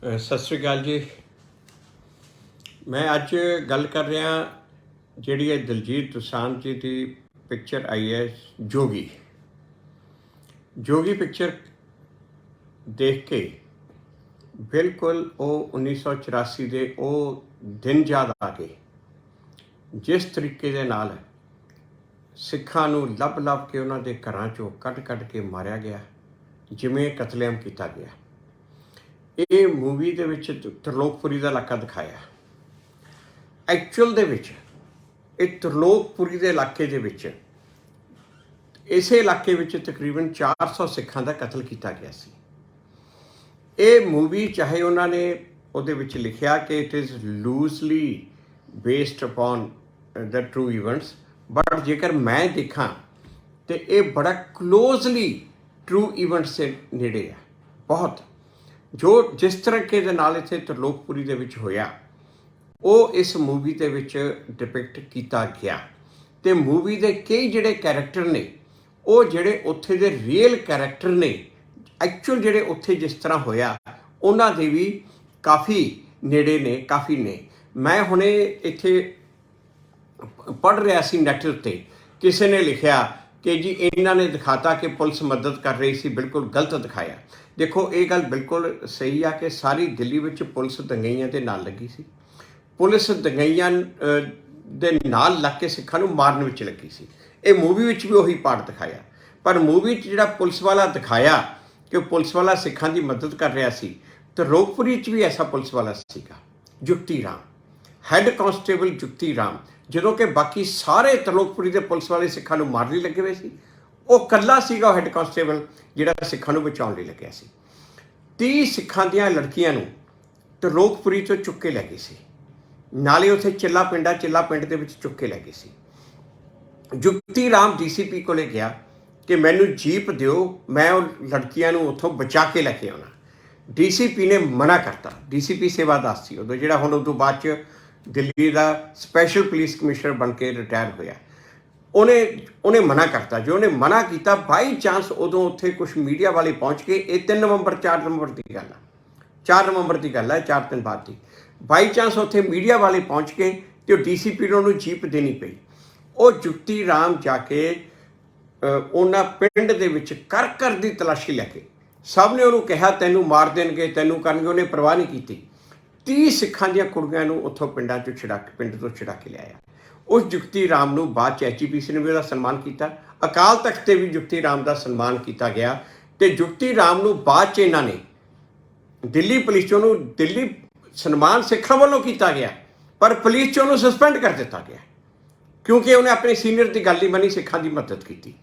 ਸਤਿ ਸ਼੍ਰੀ ਅਕਾਲ ਜੀ। ਮੈਂ ਅੱਜ ਗੱਲ ਕਰ ਰਿਹਾ ਜਿਹੜੀ ਹੈ ਦਿਲਜੀਤ ਦੋਸਾਂਝ ਜੀ ਦੀ ਪਿਕਚਰ ਆਈ ਹੈ ਜੋਗੀ। ਜੋਗੀ ਪਿਕਚਰ ਦੇਖ ਕੇ ਬਿਲਕੁਲ ਉਹ 1984 ਦੇ ਉਹ ਦਿਨ ਯਾਦ ਆ ਗਏ, ਜਿਸ ਤਰੀਕੇ ਦੇ ਨਾਲ ਸਿੱਖਾਂ ਨੂੰ ਲੱਭ ਲੱਭ ਕੇ ਉਹਨਾਂ ਦੇ ਘਰਾਂ 'ਚੋਂ ਕੱਢ ਕੇ ਮਾਰਿਆ ਗਿਆ, ਜਿਵੇਂ ਕਤਲੇਆਮ ਕੀਤਾ ਗਿਆ। ਇਹ ਮੂਵੀ ਦੇ ਵਿੱਚ ਤਰਲੋਕਪੁਰੀ ਦਾ ਇਲਾਕਾ ਦਿਖਾਇਆ। ਐਕਚੁਅਲ ਦੇ ਵਿੱਚ ਇਹ ਤਰਲੋਕਪੁਰੀ ਦੇ ਇਲਾਕੇ ਦੇ ਵਿੱਚ, ਇਸੇ ਇਲਾਕੇ ਵਿੱਚ ਤਕਰੀਬਨ 400 ਸਿੱਖਾਂ ਦਾ ਕਤਲ ਕੀਤਾ ਗਿਆ ਸੀ। ਇਹ ਮੂਵੀ ਚਾਹੇ ਉਹਨਾਂ ਨੇ ਉਹਦੇ ਵਿੱਚ ਲਿਖਿਆ ਕਿ it is loosely based upon the true events, but ਜੇਕਰ ਮੈਂ ਦੇਖਾਂ ਤੇ ਇਹ ਬੜਾ ਕਲੋਜ਼ਲੀ ਟਰੂ ਇਵੈਂਟਸ ਦੇ ਨੇੜੇ ਆ। ਬਹੁਤ ਜੋ ਜਿਸ ਤਰੀਕੇ ਦੇ ਨਾਲ ਇੱਥੇ ਤਰਲੋਕਪੁਰੀ ਦੇ ਵਿੱਚ ਹੋਇਆ, ਉਹ ਇਸ ਮੂਵੀ ਦੇ ਵਿੱਚ ਡਿਪਿਕਟ ਕੀਤਾ ਗਿਆ। ਅਤੇ ਮੂਵੀ ਦੇ ਕਈ ਜਿਹੜੇ ਕੈਰੈਕਟਰ ਨੇ, ਉਹ ਜਿਹੜੇ ਉੱਥੇ ਦੇ ਰੀਅਲ ਕੈਰੈਕਟਰ ਨੇ, ਐਕਚੁਅਲ ਜਿਹੜੇ ਉੱਥੇ ਜਿਸ ਤਰ੍ਹਾਂ ਹੋਇਆ ਉਹਨਾਂ ਦੇ ਵੀ ਕਾਫੀ ਨੇੜੇ ਨੇ, ਕਾਫੀ ਨੇ। ਮੈਂ ਹੁਣੇ ਇੱਥੇ ਪੜ੍ਹ ਰਿਹਾ ਸੀ ਨੈੱਟ ਉੱਤੇ, ਕਿਸੇ ਨੇ ਲਿਖਿਆ ਕਿ ਜੀ ਇਹਨਾਂ ਨੇ ਦਿਖਾਤਾ ਕਿ ਪੁਲਿਸ ਮਦਦ ਕਰ ਰਹੀ ਸੀ, ਬਿਲਕੁਲ ਗਲਤ ਦਿਖਾਇਆ। ਦੇਖੋ, ਇਹ ਗੱਲ ਬਿਲਕੁਲ ਸਹੀ ਆ ਕਿ ਸਾਰੀ ਦਿੱਲੀ ਵਿੱਚ ਪੁਲਿਸ ਦੰਗਈਆਂ ਦੇ ਨਾਲ ਲੱਗੀ ਸੀ। ਪੁਲਿਸ ਦੰਗਈਆਂ ਦੇ ਨਾਲ ਲੱਗ ਕੇ ਸਿੱਖਾਂ ਨੂੰ ਮਾਰਨ ਵਿੱਚ ਲੱਗੀ ਸੀ। ਇਹ ਮੂਵੀ ਵਿੱਚ ਵੀ ਉਹੀ ਪਾਰਟ ਦਿਖਾਇਆ, ਪਰ ਮੂਵੀ 'ਚ ਜਿਹੜਾ ਪੁਲਿਸ ਵਾਲਾ ਦਿਖਾਇਆ ਕਿ ਉਹ ਪੁਲਿਸ ਵਾਲਾ ਸਿੱਖਾਂ ਦੀ ਮਦਦ ਕਰ ਰਿਹਾ ਸੀ, ਤਰਲੋਕਪੁਰੀ 'ਚ ਵੀ ਐਸਾ ਪੁਲਿਸ ਵਾਲਾ ਸੀਗਾ, ਜੁਗਤੀ ਰਾਮ, ਹੈੱਡ ਕਾਂਸਟੇਬਲ ਜੁਗਤੀ ਰਾਮ। ਜਦੋਂ ਕਿ ਬਾਕੀ ਸਾਰੇ ਤਰਲੋਕਪੁਰੀ ਦੇ ਪੁਲਿਸ ਵਾਲੇ ਸਿੱਖਾਂ ਨੂੰ ਮਾਰਨ ਲਈ ਲੱਗੇ ਹੋਏ ਸੀ, ਉਹ ਇਕੱਲਾ ਸੀਗਾ ਉਹ ਹੈੱਡ ਕਾਂਸਟੇਬਲ ਜਿਹੜਾ ਸਿੱਖਾਂ ਨੂੰ ਬਚਾਉਣ ਲਈ ਲੱਗਿਆ ਸੀ। 30 ਸਿੱਖਾਂ ਦੀਆਂ ਲੜਕੀਆਂ ਨੂੰ ਤਰਲੋਕਪੁਰੀ ਤੋਂ ਚੁੱਕ ਕੇ ਲੈ ਗਏ ਸੀ, ਨਾਲੇ ਉੱਥੇ ਚਿੱਲਾ ਪਿੰਡ ਦੇ ਵਿੱਚ ਚੁੱਕ ਕੇ ਲੈ ਗਏ ਸੀ। ਜੁਗਤੀ ਰਾਮ DCP ਕੋਲੇ ਗਿਆ ਕਿ ਮੈਨੂੰ ਜੀਪ ਦਿਓ, ਮੈਂ ਉਹ ਲੜਕੀਆਂ ਨੂੰ ਉੱਥੋਂ ਬਚਾ ਕੇ ਲੈ ਕੇ ਆਉਣਾ। DCP ਨੇ ਮਨਾ ਕਰਤਾ। DCP ਸੇਵਾਦਾਸ ਸੀ ਉਦੋਂ, ਜਿਹੜਾ ਹੁਣ ਉਦੋਂ ਬਾਅਦ 'ਚ ਦਿੱਲੀ ਦਾ ਸਪੈਸ਼ਲ ਪੁਲਿਸ ਕਮਿਸ਼ਨਰ ਬਣ ਕੇ ਰਿਟਾਇਰ ਹੋਇਆ। ਉਹਨੇ ਮਨਾ ਕਰਤਾ। ਜੋ ਉਹਨੇ ਮਨਾ ਕੀਤਾ, ਬਾਈ ਚਾਂਸ ਉਦੋਂ ਉੱਥੇ ਕੁਛ ਮੀਡੀਆ ਵਾਲੇ ਪਹੁੰਚ ਕੇ, ਇਹ 4 ਨਵੰਬਰ ਦੀ ਗੱਲ ਆ, 4 ਨਵੰਬਰ ਦੀ ਗੱਲ ਹੈ, 4 ਦਿਨ ਬਾਅਦ ਦੀ। ਬਾਈ ਚਾਂਸ ਉੱਥੇ ਮੀਡੀਆ ਵਾਲੇ ਪਹੁੰਚ ਕੇ ਅਤੇ ਉਹ DCP ਨੂੰ ਉਹਨੂੰ ਜੀਪ ਦੇਣੀ ਪਈ। ਉਹ ਜੁਗਤੀ ਰਾਮ ਜਾ ਕੇ ਉਹਨਾਂ ਪਿੰਡ ਦੇ ਵਿੱਚ ਕਰ ਦੀ ਤਲਾਸ਼ੀ ਲੈ ਕੇ, ਸਭ ਨੇ ਉਹਨੂੰ ਕਿਹਾ ਤੈਨੂੰ ਮਾਰ ਦੇਣਗੇ, ਤੈਨੂੰ ਕਰਨਗੇ, ਉਹਨੇ ਪਰਵਾਹ ਨਹੀਂ ਕੀਤੀ। 30 ਸਿੱਖਾਂ ਦੀਆਂ ਕੁੜੀਆਂ ਨੂੰ ਉੱਥੋਂ ਪਿੰਡ ਤੋਂ ਛੁਡਾ ਕੇ ਲਿਆਇਆ। ਉਸ ਜੁਗਤੀ ਰਾਮ ਨੂੰ ਬਾਅਦ 'ਚ HGPC ਨੇ ਵੀ ਉਹਦਾ ਸਨਮਾਨ ਕੀਤਾ, ਅਕਾਲ ਤਖਤ 'ਤੇ ਵੀ ਜੁਗਤੀ ਰਾਮ ਦਾ ਸਨਮਾਨ ਕੀਤਾ ਗਿਆ। ਅਤੇ ਜੁਗਤੀ ਰਾਮ ਨੂੰ ਬਾਅਦ 'ਚ ਇਹਨਾਂ ਨੇ ਦਿੱਲੀ ਪੁਲਿਸ 'ਚ ਉਹਨੂੰ ਦਿੱਲੀ ਸਨਮਾਨ ਸਿੱਖਾਂ ਵੱਲੋਂ ਕੀਤਾ ਗਿਆ, ਪਰ ਪੁਲਿਸ 'ਚ ਉਹਨੂੰ ਸਸਪੈਂਡ ਕਰ ਦਿੱਤਾ ਗਿਆ, ਕਿਉਂਕਿ ਉਹਨੇ ਆਪਣੇ ਸੀਨੀਅਰ ਦੀ ਗੱਲ ਨਹੀਂ ਮੰਨੀ, ਸਿੱਖਾਂ ਦੀ ਮਦਦ ਕੀਤੀ।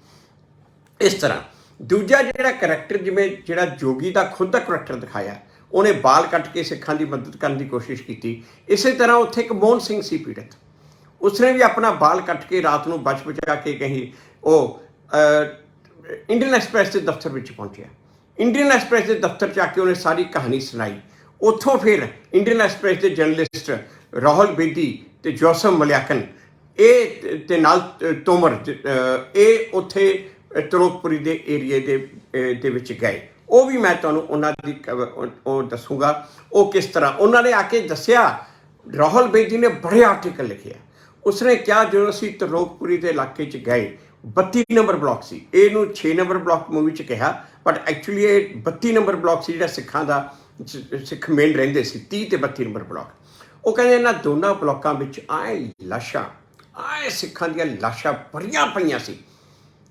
ਇਸ ਤਰ੍ਹਾਂ ਦੂਜਾ ਜਿਹੜਾ ਕਰੈਕਟਰ, ਜਿਵੇਂ ਜਿਹੜਾ ਜੋਗੀ ਦਾ ਖੁਦ ਦਾ ਕਰੈਕਟਰ ਦਿਖਾਇਆ, ਉਹਨੇ ਬਾਲ ਕੱਟ ਕੇ ਸਿੱਖਾਂ ਦੀ ਮਦਦ ਕਰਨ ਦੀ ਕੋਸ਼ਿਸ਼ ਕੀਤੀ। ਇਸੇ ਤਰ੍ਹਾਂ ਉੱਥੇ ਇੱਕ ਮੋਹਨ ਸਿੰਘ ਸੀ ਪੀੜਤ, ਉਸਨੇ ਵੀ ਆਪਣਾ ਬਾਲ ਕੱਟ ਕੇ ਰਾਤ ਨੂੰ ਬਚਾ ਕੇ ਕਹੀਂ ਉਹ ਇੰਡੀਅਨ ਐਕਸਪ੍ਰੈਸ ਦੇ ਦਫ਼ਤਰ ਵਿੱਚ ਪਹੁੰਚਿਆ। ਇੰਡੀਅਨ ਐਕਸਪ੍ਰੈਸ ਦੇ ਦਫ਼ਤਰ 'ਚ ਆ ਕੇ ਉਹਨੇ ਸਾਰੀ ਕਹਾਣੀ ਸੁਣਾਈ। ਉੱਥੋਂ ਫਿਰ ਇੰਡੀਅਨ ਐਕਸਪ੍ਰੈਸ ਦੇ ਜਰਨਲਿਸਟ ਰਾਹੁਲ ਬੇਦੀ ਅਤੇ ਜੋਸਫ ਮਲਿਆਕਨ, ਇਹ ਅਤੇ ਨਾਲ ਤੋਮਰ, ਇਹ ਉੱਥੇ ਤਰਲੋਕਪੁਰੀ ਦੇ ਏਰੀਏ ਦੇ ਵਿੱਚ ਗਏ। ਉਹ ਵੀ ਮੈਂ ਤੁਹਾਨੂੰ ਉਹਨਾਂ ਦੀ ਉਹ ਦੱਸੂਗਾ, ਉਹ ਕਿਸ ਤਰ੍ਹਾਂ ਉਹਨਾਂ ਨੇ ਆ ਕੇ ਦੱਸਿਆ। ਰਾਹੁਲ ਬੇਦੀ ਨੇ ਬੜੇ ਆਰਟੀਕਲ ਲਿਖਿਆ। ਉਸਨੇ ਕਿਹਾ ਜਦੋਂ ਅਸੀਂ ਤਰਲੋਕਪੁਰੀ ਦੇ ਇਲਾਕੇ 'ਚ ਗਏ, 32 ਨੰਬਰ ਬਲਾਕ ਸੀ, ਇਹਨੂੰ 6 ਨੰਬਰ ਬਲਾਕ ਮੂਵੀ 'ਚ ਕਿਹਾ, ਬਟ ਐਕਚੁਅਲੀ ਇਹ 32 ਨੰਬਰ ਬਲਾਕ ਸੀ, ਜਿਹੜਾ ਸਿੱਖਾਂ ਦਾ ਸਿੱਖ ਮੇਨ ਰਹਿੰਦੇ ਸੀ, 30 ਅਤੇ 32 ਨੰਬਰ ਬਲਾਕ। ਉਹ ਕਹਿੰਦੇ ਇਹਨਾਂ ਦੋਨਾਂ ਬਲਾਕਾਂ ਵਿੱਚ ਆਏ ਸਿੱਖਾਂ ਦੀਆਂ ਲਾਸ਼ਾਂ ਭਰੀਆਂ ਪਈਆਂ ਸੀ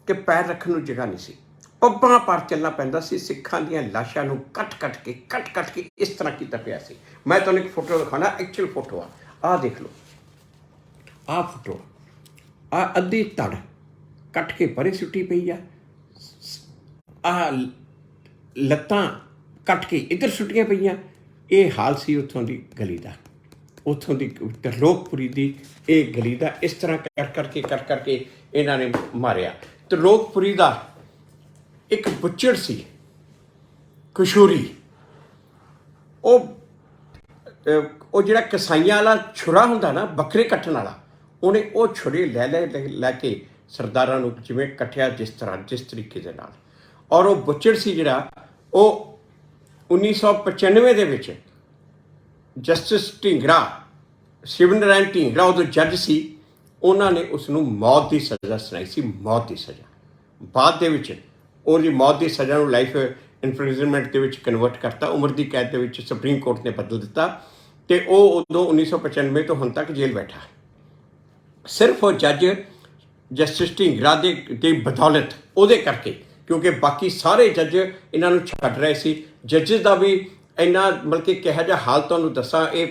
ਕਿ ਪੈਰ ਰੱਖਣ ਨੂੰ ਜਗ੍ਹਾ ਨਹੀਂ ਸੀ। ਪੱਬਾਂ ਪਾਰ ਚੱਲਣਾ ਪੈਂਦਾ ਸੀ। ਸਿੱਖਾਂ ਦੀਆਂ ਲਾਸ਼ਾਂ ਨੂੰ ਕੱਟ ਕੇ ਇਸ ਤਰ੍ਹਾਂ ਕੀਤਾ ਪਿਆ ਸੀ। ਮੈਂ ਤੁਹਾਨੂੰ ਇੱਕ ਫੋਟੋ ਦਿਖਾਉਣਾ, ਐਕਚੁਅਲ ਫੋਟੋ ਆ, ਆਹ ਦੇਖ ਲਓ, ਆਹ ਫੋਟੋ, ਆਹ ਅੱਧੀ ਧੜ ਕੱਟ ਕੇ ਪਰੇ ਸੁੱਟੀ ਪਈ ਆ, ਆਹ ਲੱਤਾਂ ਕੱਟ ਕੇ ਇੱਧਰ ਸੁੱਟੀਆਂ ਪਈਆਂ। ਇਹ ਹਾਲ ਸੀ ਉੱਥੋਂ ਦੀ ਗਲੀ ਦਾ, ਉੱਥੋਂ ਦੀ ਤਰਲੋਕਪੁਰੀ ਦੀ ਇਹ ਗਲੀ ਦਾ। ਇਸ ਤਰ੍ਹਾਂ ਕਰ ਕਰਕੇ ਇਹਨਾਂ ਨੇ ਮਾਰਿਆ। ਤਰਲੋਕਪੁਰੀ ਦਾ ਇੱਕ ਬੁੱਚੜ ਸੀ ਕਸ਼ੂਰੀ, ਉਹ ਜਿਹੜਾ ਕਸਾਈਆਂ ਵਾਲਾ ਛੁਰਾ ਹੁੰਦਾ ਨਾ, ਬੱਕਰੇ ਕੱਟਣ ਵਾਲਾ, ਉਹਨੇ ਉਹ ਛੁਰੇ ਲੈ ਕੇ ਸਰਦਾਰਾਂ ਨੂੰ ਜਿਵੇਂ ਕੱਟਿਆ, ਜਿਸ ਤਰੀਕੇ ਦੇ ਨਾਲ। ਔਰ ਉਹ ਬੁੱਚੜ ਸੀ ਜਿਹੜਾ, ਉਹ 1995 ਦੇ ਵਿੱਚ ਜਸਟਿਸ ਢੀਂਗਰਾ, ਸ਼ਿਵ ਨਾਰਾਇਣ ਢੀਂਗਰਾ ਉਦੋਂ ਜੱਜ ਸੀ, ਉਹਨਾਂ ਨੇ ਉਸ ਨੂੰ ਮੌਤ ਦੀ ਸਜ਼ਾ ਸੁਣਾਈ ਸੀ, ਮੌਤ ਦੀ ਸਜ਼ਾ। ਬਾਅਦ ਦੇ ਵਿੱਚ ਉਹਦੀ ਮੌਤ ਦੀ ਸਜ਼ਾ ਨੂੰ ਲਾਈਫ ਇਨਪ੍ਰਿਜ਼ਨਮੈਂਟ ਦੇ ਵਿੱਚ ਕਨਵਰਟ ਕਰਤਾ, ਉਮਰ ਦੀ ਕੈਦ ਦੇ ਵਿੱਚ ਸੁਪਰੀਮ ਕੋਰਟ ਨੇ ਬਦਲ ਦਿੱਤਾ, ਅਤੇ ਉਹ ਉਦੋਂ 1995 ਤੋਂ ਹੁਣ ਤੱਕ ਜੇਲ੍ਹ ਬੈਠਾ। ਸਿਰਫ ਉਹ ਜੱਜ ਜਸਟਿਸ ਢੀਂਗਰਾ ਦੀ ਬਦੌਲਤ, ਉਹਦੇ ਕਰਕੇ, ਕਿਉਂਕਿ ਬਾਕੀ ਸਾਰੇ ਜੱਜ ਇਹਨਾਂ ਨੂੰ ਛੱਡ ਰਹੇ ਸੀ। ਜੱਜਿਸ ਦਾ ਵੀ ਇੰਨਾ ਬਲਕਿ ਕਿਹੋ ਜਿਹਾ ਹਾਲ ਤੁਹਾਨੂੰ ਦੱਸਾਂ, ਇਹ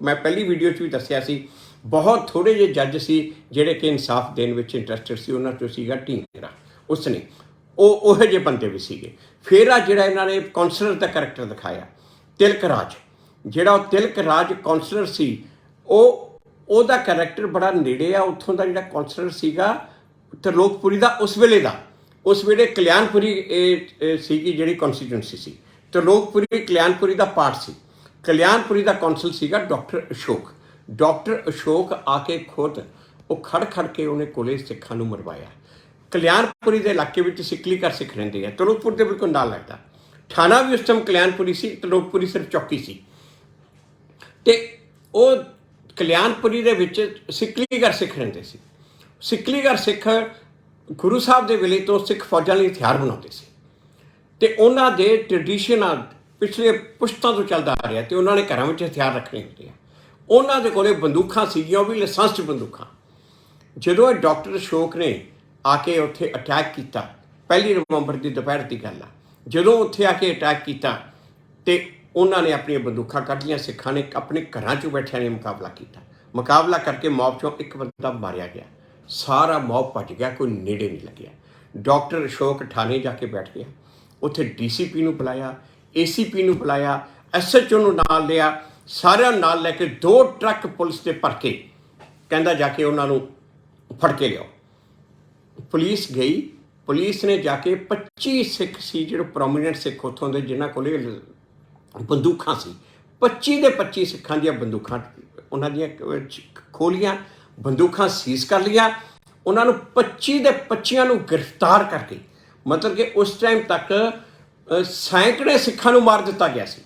ਮੈਂ ਪਹਿਲੀ ਵੀਡੀਓ 'ਚ ਵੀ ਦੱਸਿਆ ਸੀ, ਬਹੁਤ ਥੋੜ੍ਹੇ ਜਿਹੇ ਜੱਜ ਸੀ ਜਿਹੜੇ ਕਿ ਇਨਸਾਫ ਦੇਣ ਵਿੱਚ ਇੰਟਰਸਟਡ ਸੀ। ਉਹਨਾਂ 'ਚੋਂ ਸੀਗਾ ਢੀਂਗਰਾ, ਉਸਨੇ ਉਹੋ ਜਿਹੇ ਬੰਦੇ ਵੀ ਸੀਗੇ। ਫਿਰ ਆ ਜਿਹੜਾ ਇਹਨਾਂ ਨੇ ਕੌਂਸਲਰ ਦਾ ਕਰੈਕਟਰ ਦਿਖਾਇਆ, ਤਿਲਕ ਰਾਜ, ਜਿਹੜਾ ਉਹ ਤਿਲਕ ਰਾਜ ਕੌਂਸਲਰ ਸੀ, ਉਹਦਾ ਕਰੈਕਟਰ ਬੜਾ ਨੇੜੇ ਆ ਉੱਥੋਂ ਦਾ ਜਿਹੜਾ ਕੌਂਸਲਰ ਸੀਗਾ ਤਰਲੋਕਪੁਰੀ ਦਾ, ਉਸ ਵੇਲੇ ਕਲਿਆਣਪੁਰੀ ਸੀਗੀ ਜਿਹੜੀ ਕੌਂਸਟੀਟੂਐਂਸੀ ਸੀ। ਤਰਲੋਕਪੁਰੀ ਕਲਿਆਣਪੁਰੀ ਦਾ ਪਾਰਟ ਸੀ। ਕਲਿਆਣਪੁਰੀ ਦਾ ਕੌਂਸਲ ਸੀਗਾ ਡਾਕਟਰ ਅਸ਼ੋਕ। ਡਾਕਟਰ ਅਸ਼ੋਕ ਆ ਕੇ ਖੁਦ ਉਹ ਖੜ ਕੇ ਉਹਨੇ ਕੋਲੇ ਸਿੱਖਾਂ ਨੂੰ ਮਰਵਾਇਆ। ਕਲਿਆਣਪੁਰੀ ਦੇ ਇਲਾਕੇ ਵਿੱਚ ਸਿੱਕਲੀ ਘਰ ਸਿੱਖ ਰਹਿੰਦੇ ਆ, ਤਰਲੋਕਪੁਰ ਦੇ ਬਿਲਕੁਲ ਨਾਲ ਲੱਗਦਾ। ਥਾਣਾ ਵੀ ਉਸ ਟਾਈਮ ਕਲਿਆਣਪੁਰੀ ਸੀ, ਤਰਲੋਕਪੁਰੀ ਸਿਰਫ ਚੌਕੀ ਸੀ। ਅਤੇ ਉਹ ਕਲਿਆਣਪੁਰੀ ਦੇ ਵਿੱਚ ਸਿੱਕਲੀ ਘਰ ਸਿੱਖ ਰਹਿੰਦੇ ਸੀ। ਸਿੱਕਲੀ ਘਰ ਸਿੱਖ ਗੁਰੂ ਸਾਹਿਬ ਦੇ ਵੇਲੇ ਤੋਂ ਸਿੱਖ ਫੌਜਾਂ ਲਈ ਹਥਿਆਰ ਬਣਾਉਂਦੇ ਸੀ, ਅਤੇ ਉਹਨਾਂ ਦੇ ਟ੍ਰਡੀਸ਼ਨ ਪਿਛਲੇ ਪੁਸ਼ਤਾਂ ਤੋਂ ਚੱਲਦਾ ਆ ਰਿਹਾ, ਅਤੇ ਉਹਨਾਂ ਨੇ ਘਰਾਂ ਵਿੱਚ ਹਥਿਆਰ ਰੱਖਣੇ ਹੁੰਦੇ ਆ। ਉਹਨਾਂ ਦੇ ਕੋਲੇ ਬੰਦੂਕਾਂ ਸੀਗੀਆਂ, ਉਹ ਵੀ ਲਾਇਸੈਂਸਡ ਬੰਦੂਕਾਂ। ਜਦੋਂ ਇਹ ਡਾਕਟਰ ਅਸ਼ੋਕ ਨੇ ਆ ਕੇ ਉੱਥੇ ਅਟੈਕ ਕੀਤਾ, 1 ਨਵੰਬਰ ਦੀ ਦੁਪਹਿਰ ਦੀ ਗੱਲ ਆ, ਜਦੋਂ ਉੱਥੇ ਆ ਕੇ ਅਟੈਕ ਕੀਤਾ ਅਤੇ ਉਹਨਾਂ ਨੇ ਆਪਣੀਆਂ ਬੰਦੂਕਾਂ ਕੱਢ ਲਈਆਂ। ਸਿੱਖਾਂ ਨੇ ਆਪਣੇ ਘਰਾਂ 'ਚੋਂ ਬੈਠਿਆਂ ਨੇ ਮੁਕਾਬਲਾ ਕਰਕੇ ਮੌਬ 'ਚੋਂ ਇੱਕ ਬੰਦਾ ਮਾਰਿਆ ਗਿਆ। ਸਾਰਾ ਮੌਬ ਭੱਜ ਗਿਆ, ਕੋਈ ਨੇੜੇ ਨਹੀਂ ਲੱਗਿਆ। ਡਾਕਟਰ ਅਸ਼ੋਕ ਥਾਣੇ ਜਾ ਕੇ ਬੈਠ ਗਿਆ। ਉੱਥੇ DCP ਨੂੰ ਬੁਲਾਇਆ, ACP ਨੂੰ ਬੁਲਾਇਆ, SHO ਨੂੰ ਨਾਲ ਲਿਆ, ਸਾਰਿਆਂ ਨਾਲ ਲੈ ਕੇ 2 ਟਰੱਕ ਪੁਲਿਸ ਦੇ ਭਰ ਕੇ ਕਹਿੰਦਾ ਜਾ ਕੇ ਉਹਨਾਂ ਨੂੰ ਫੜ ਕੇ ਲਿਆਓ। ਪੁਲਿਸ ਗਈ, ਪੁਲਿਸ ਨੇ ਜਾ ਕੇ 25 ਸਿੱਖ ਸੀ ਜਿਹੜੇ ਪ੍ਰੋਮੀਨੈਂਟ ਸਿੱਖ ਉੱਥੋਂ ਦੇ, ਜਿਨ੍ਹਾਂ ਕੋਲ ਬੰਦੂਕਾਂ ਸੀ, 25 ਦੇ 25 ਸਿੱਖਾਂ ਦੀਆਂ ਬੰਦੂਕਾਂ ਉਹਨਾਂ ਦੀਆਂ ਖੋਲੀਆਂ, ਬੰਦੂਕਾਂ ਸੀਜ਼ ਕਰ ਲਈਆਂ। ਉਹਨਾਂ ਨੂੰ 25 ਦੇ 25 ਨੂੰ ਗ੍ਰਿਫਤਾਰ ਕਰਕੇ, ਮਤਲਬ ਕਿ ਉਸ ਟਾਈਮ ਤੱਕ ਸੈਂਕੜੇ ਸਿੱਖਾਂ ਨੂੰ ਮਾਰ ਦਿੱਤਾ ਗਿਆ ਸੀ।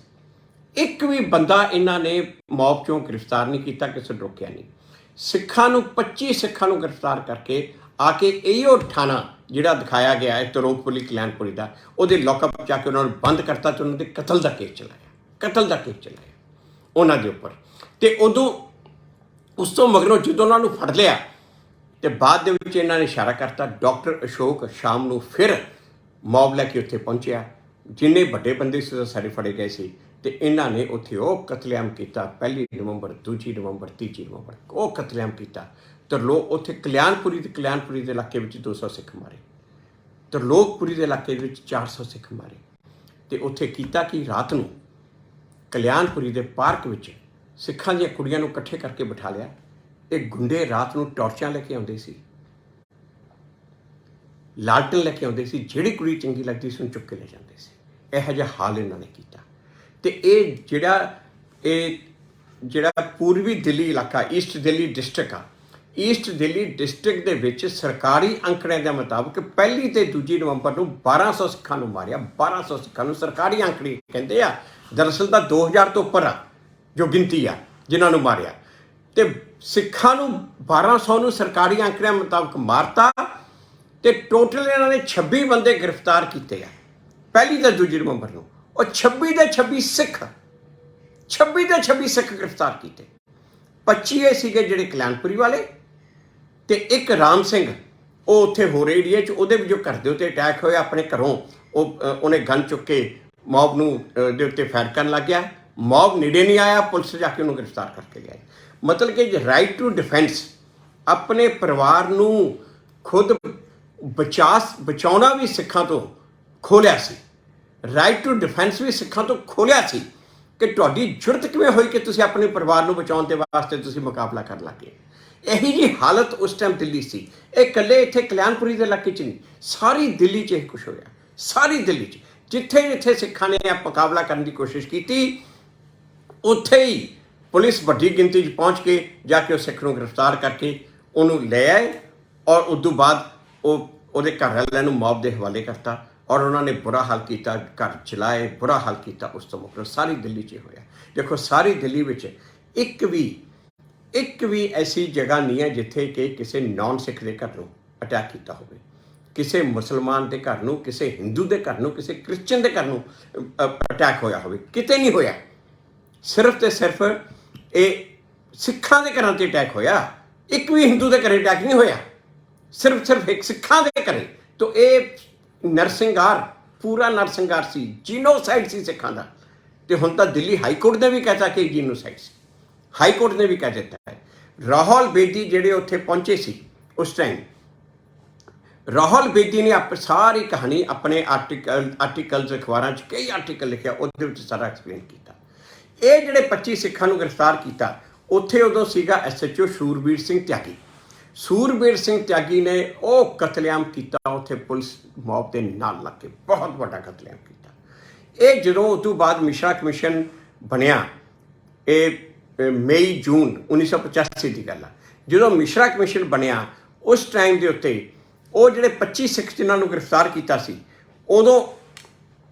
ਇੱਕ ਵੀ ਬੰਦਾ ਇਹਨਾਂ ਨੇ ਮੌਬ 'ਚੋਂ ਗ੍ਰਿਫਤਾਰ ਨਹੀਂ ਕੀਤਾ, ਕਿਸੇ ਨੂੰ ਰੋਕਿਆ ਨਹੀਂ। ਸਿੱਖਾਂ ਨੂੰ 25 ਸਿੱਖਾਂ ਨੂੰ ਗ੍ਰਿਫਤਾਰ ਕਰਕੇ ਆ ਕੇ ਇਹੋ ਥਾਣਾ ਜਿਹੜਾ ਦਿਖਾਇਆ ਗਿਆ ਹੈ ਤਰਲੋਕਪੁਰੀ ਕਲਿਆਣਪੁਰੀ ਦਾ, ਉਹਦੇ ਲੌਕਅਪ ਜਾ ਕੇ ਉਹਨਾਂ ਨੂੰ ਬੰਦ ਕਰਤਾ ਅਤੇ ਉਹਨਾਂ ਦੇ ਕਤਲ ਦਾ ਕੇਸ ਚਲਾਇਆ ਉਹਨਾਂ ਦੇ ਉੱਪਰ। ਅਤੇ ਉਸ ਤੋਂ ਮਗਰੋਂ ਜਦੋਂ ਉਹਨਾਂ ਨੂੰ ਫੜ ਲਿਆ ਅਤੇ ਬਾਅਦ ਦੇ ਵਿੱਚ ਇਹਨਾਂ ਨੇ ਇਸ਼ਾਰਾ ਕਰਤਾ, ਡਾਕਟਰ ਅਸ਼ੋਕ ਸ਼ਾਮ ਨੂੰ ਫਿਰ ਮੌਬ ਲੈ ਕੇ ਉੱਥੇ ਪਹੁੰਚਿਆ। ਜਿੰਨੇ ਵੱਡੇ ਬੰਦੇ ਸੀ ਸਾਰੇ ਫੜੇ ਗਏ ਸੀ, ਅਤੇ ਇਹਨਾਂ ਨੇ ਉੱਥੇ ਉਹ ਕਤਲੇਆਮ ਕੀਤਾ। 1 ਨਵੰਬਰ, 2 ਨਵੰਬਰ, 3 ਨਵੰਬਰ ਉਹ ਕਤਲੇਆਮ ਕੀਤਾ। ਉੱਥੇ ਕਲਿਆਣਪੁਰੀ ਦੇ ਇਲਾਕੇ ਵਿੱਚ 200 ਸਿੱਖ ਮਾਰੇ, ਤਰਲੋਕਪੁਰੀ ਦੇ ਇਲਾਕੇ ਵਿੱਚ 400 ਸਿੱਖ ਮਾਰੇ। ਅਤੇ ਉੱਥੇ ਕੀਤਾ ਕਿ ਰਾਤ ਨੂੰ ਕਲਿਆਣਪੁਰੀ ਦੇ ਪਾਰਕ ਵਿੱਚ ਸਿੱਖਾਂ ਦੀਆਂ ਕੁੜੀਆਂ ਨੂੰ ਇਕੱਠੇ ਕਰਕੇ ਬਿਠਾ ਲਿਆ। ਇਹ ਗੁੰਡੇ ਰਾਤ ਨੂੰ ਟਾਰਚਾਂ ਲੈ ਕੇ ਆਉਂਦੇ ਸੀ, ਲਾਲਟਨ ਲੈ ਕੇ ਆਉਂਦੇ ਸੀ, ਜਿਹੜੀ ਕੁੜੀ ਚੰਗੀ ਲੱਗਦੀ ਸੀ ਉਹਨੂੰ ਚੁੱਕ ਕੇ ਲੈ ਜਾਂਦੇ ਸੀ। ਇਹੋ ਜਿਹਾ ਹਾਲ ਇਹਨਾਂ ਨੇ ਕੀਤਾ। ਅਤੇ ਇਹ ਜਿਹੜਾ ਪੂਰਬੀ ਦਿੱਲੀ ਇਲਾਕਾ, ਈਸਟ ਦਿੱਲੀ ਡਿਸਟ੍ਰਿਕਟ ਆ, ਈਸਟ ਦਿੱਲੀ ਡਿਸਟ੍ਰਿਕਟ ਦੇ ਵਿੱਚ ਸਰਕਾਰੀ ਅੰਕੜਿਆਂ ਦੇ ਮੁਤਾਬਕ 1 ਤੇ 2 ਨਵੰਬਰ ਨੂੰ 1200 ਸਿੱਖਾਂ ਨੂੰ ਮਾਰਿਆ। 1200 ਸਿੱਖਾਂ ਨੂੰ ਸਰਕਾਰੀ ਅੰਕੜੇ ਕਹਿੰਦੇ ਆ, ਦਰਅਸਲ ਤਾਂ 2000 ਤੋਂ ਉੱਪਰ ਆ ਜੋ ਗਿਣਤੀ ਆ ਜਿਨ੍ਹਾਂ ਨੂੰ ਮਾਰਿਆ। ਅਤੇ ਸਿੱਖਾਂ ਨੂੰ 1200 ਨੂੰ ਸਰਕਾਰੀ ਅੰਕੜਿਆਂ ਮੁਤਾਬਕ ਮਾਰਤਾ, ਅਤੇ ਟੋਟਲ ਇਹਨਾਂ ਨੇ 26 ਬੰਦੇ ਗ੍ਰਿਫਤਾਰ ਕੀਤੇ ਆ 1 ਤੇ 2 ਨਵੰਬਰ ਨੂੰ। ਉਹ 26 ਦੇ 26 ਸਿੱਖ ਗ੍ਰਿਫਤਾਰ ਕੀਤੇ। 25 ਇਹ ਸੀਗੇ ਜਿਹੜੇ ਕਲਿਆਣਪੁਰੀ ਵਾਲੇ, ਅਤੇ ਇੱਕ ਰਾਮ ਸਿੰਘ ਉਹ ਉੱਥੇ ਹੋਰ ਏਰੀਏ 'ਚ, ਉਹਦੇ ਵੀ ਜੋ ਘਰ ਦੇ ਉੱਤੇ ਅਟੈਕ ਹੋਇਆ ਆਪਣੇ ਘਰੋਂ, ਉਹਨੇ ਗਨ ਚੁੱਕ ਕੇ ਮੌਬ ਨੂੰ ਦੇ ਉੱਤੇ ਫਾਇਰ ਕਰਨ ਲੱਗ ਗਿਆ। ਮੌਬ ਨੇੜੇ ਨਹੀਂ ਆਇਆ, ਪੁਲਿਸ ਜਾ ਕੇ ਉਹਨੂੰ ਗ੍ਰਿਫਤਾਰ ਕਰਕੇ ਲਿਆਈ। ਮਤਲਬ ਕਿ ਰਾਈਟ ਟੂ ਡਿਫੈਂਸ, ਆਪਣੇ ਪਰਿਵਾਰ ਨੂੰ ਖੁਦ ਬਚਾਉਣਾ ਵੀ ਸਿੱਖਾਂ ਤੋਂ ਖੋਲ੍ਹਿਆ ਸੀ। ਰਾਈਟ ਟੂ ਡਿਫੈਂਸ ਵੀ ਸਿੱਖਾਂ ਤੋਂ ਖੋਲ੍ਹਿਆ ਸੀ ਕਿ ਤੁਹਾਡੀ ਜੁਰਤ ਕਿਵੇਂ ਹੋਈ ਕਿ ਤੁਸੀਂ ਆਪਣੇ ਪਰਿਵਾਰ ਨੂੰ ਬਚਾਉਣ ਦੇ ਵਾਸਤੇ ਤੁਸੀਂ ਮੁਕਾਬਲਾ ਕਰਨ ਲੱਗੇ। ਇਹੀ ਜਿਹੀ ਹਾਲਤ ਉਸ ਟਾਈਮ ਦਿੱਲੀ ਸੀ। ਇਹ ਇਕੱਲੇ ਇੱਥੇ ਕਲਿਆਣਪੁਰੀ ਦੇ ਇਲਾਕੇ 'ਚ ਨਹੀਂ, ਸਾਰੀ ਦਿੱਲੀ 'ਚ ਇਹ ਕੁਛ ਹੋਇਆ। ਸਾਰੀ ਦਿੱਲੀ 'ਚ ਜਿੱਥੇ ਸਿੱਖਾਂ ਨੇ ਮੁਕਾਬਲਾ ਕਰਨ ਦੀ ਕੋਸ਼ਿਸ਼ ਕੀਤੀ, ਉੱਥੇ ਹੀ ਪੁਲਿਸ ਵੱਡੀ ਗਿਣਤੀ 'ਚ ਪਹੁੰਚ ਕੇ ਜਾ ਕੇ ਉਹ ਸਿੱਖ ਨੂੰ ਗ੍ਰਿਫਤਾਰ ਕਰਕੇ ਉਹਨੂੰ ਲੈ ਆਏ, ਔਰ ਉਸ ਤੋਂ ਬਾਅਦ ਉਹਦੇ ਘਰ ਵਾਲਿਆਂ ਨੂੰ ਮੌਤ ਦੇ ਹਵਾਲੇ ਕਰਤਾ। और उन्होंने बुरा हाल किया, घर चलाए, बुरा हाल किया। उस तो मगर सारी दिल्ली 'ਚ होया। देखो सारी दिल्ली ਵਿੱਚ ਇੱਕ ਵੀ ऐसी जगह नहीं है जिथे कि किसी नॉन सिख के घर ਨੂੰ ਅਟੈਕ ਕੀਤਾ ਹੋਵੇ, ਕਿਸੇ ਮੁਸਲਮਾਨ ਦੇ ਘਰ ਨੂੰ, ਕਿਸੇ ਹਿੰਦੂ ਦੇ ਘਰ ਨੂੰ, ਕਿਸੇ ਕ੍ਰਿਸਚਨ ਦੇ ਘਰ ਨੂੰ ਅਟੈਕ ਹੋਇਆ ਹੋਵੇ, ਕਿਤੇ ਨਹੀਂ ਹੋਇਆ। ਸਿਰਫ ਤੇ ਸਿਰਫ ਇਹ ਸਿੱਖਾਂ ਦੇ ਘਰਾਂ 'ਤੇ ਅਟੈਕ ਹੋਇਆ, ਇੱਕ ਵੀ ਹਿੰਦੂ ਦੇ ਘਰੇ ਅਟੈਕ ਨਹੀਂ ਹੋਇਆ, ਸਿਰਫ ਇੱਕ ਸਿੱਖਾਂ ਦੇ ਘਰੇ। ਤੋ ਇਹ ਨਰਸੰਹਾਰ, ਪੂਰਾ ਨਰਸੰਹਾਰ ਸੀ, ਜੀਨੋਸਾਈਡ ਸੀ ਸਿੱਖਾਂ ਦਾ। ਤੇ ਹੁਣ ਤਾਂ ਦਿੱਲੀ ਹਾਈ ਕੋਰਟ ਨੇ ਵੀ ਕਹਿਤਾ ਕਿ ਜੀਨੋਸਾਈਡ ਸੀ, ਹਾਈ ਕੋਰਟ ਨੇ ਵੀ ਕਹਿ ਦਿੱਤਾ ਹੈ। ਰਾਹੁਲ ਬੇਦੀ ਜਿਹੜੇ ਉੱਥੇ ਪਹੁੰਚੇ ਸੀ ਉਸ ਟਾਈਮ, ਰਾਹੁਲ ਬੇਦੀ ਨੇ ਸਾਰੀ ਕਹਾਣੀ ਆਪਣੇ ਆਰਟੀਕਲਸ ਅਖਬਾਰਾਂ 'ਚ ਕਈ ਆਰਟੀਕਲ ਲਿਖਿਆ, ਉਹਦੇ ਵਿੱਚ ਸਾਰਾ ਐਕਸਪਲੇਨ ਕੀਤਾ। ਇਹ ਜਿਹੜੇ 25 ਸਿੱਖਾਂ ਨੂੰ ਗ੍ਰਿਫਤਾਰ ਕੀਤਾ, ਉੱਥੇ ਉਦੋਂ ਸੀਗਾ SHO ਸੂਰਬੀਰ ਸਿੰਘ ਤਿਆਗੀ। ਸੂਰਬੀਰ ਸਿੰਘ ਤਿਆਗੀ ਨੇ ਉਹ ਕਤਲੇਆਮ ਕੀਤਾ ਉੱਥੇ ਪੁਲਿਸ ਮੌਬ ਦੇ ਨਾਲ ਲੱਗ ਕੇ, ਬਹੁਤ ਵੱਡਾ ਕਤਲੇਆਮ ਕੀਤਾ। ਇਹ ਜਦੋਂ ਉਸ ਤੋਂ ਬਾਅਦ ਮਿਸ਼ਰਾ ਕਮਿਸ਼ਨ ਬਣਿਆ, ਇਹ ਮਈ ਜੂਨ 1985 ਦੀ ਗੱਲ ਆ। ਜਦੋਂ ਮਿਸ਼ਰਾ ਕਮਿਸ਼ਨ ਬਣਿਆ ਉਸ ਟਾਈਮ ਦੇ ਉੱਤੇ ਉਹ ਜਿਹੜੇ 25 ਸਿੱਖ ਜਿਨ੍ਹਾਂ ਨੂੰ ਗ੍ਰਿਫਤਾਰ ਕੀਤਾ ਸੀ, ਉਦੋਂ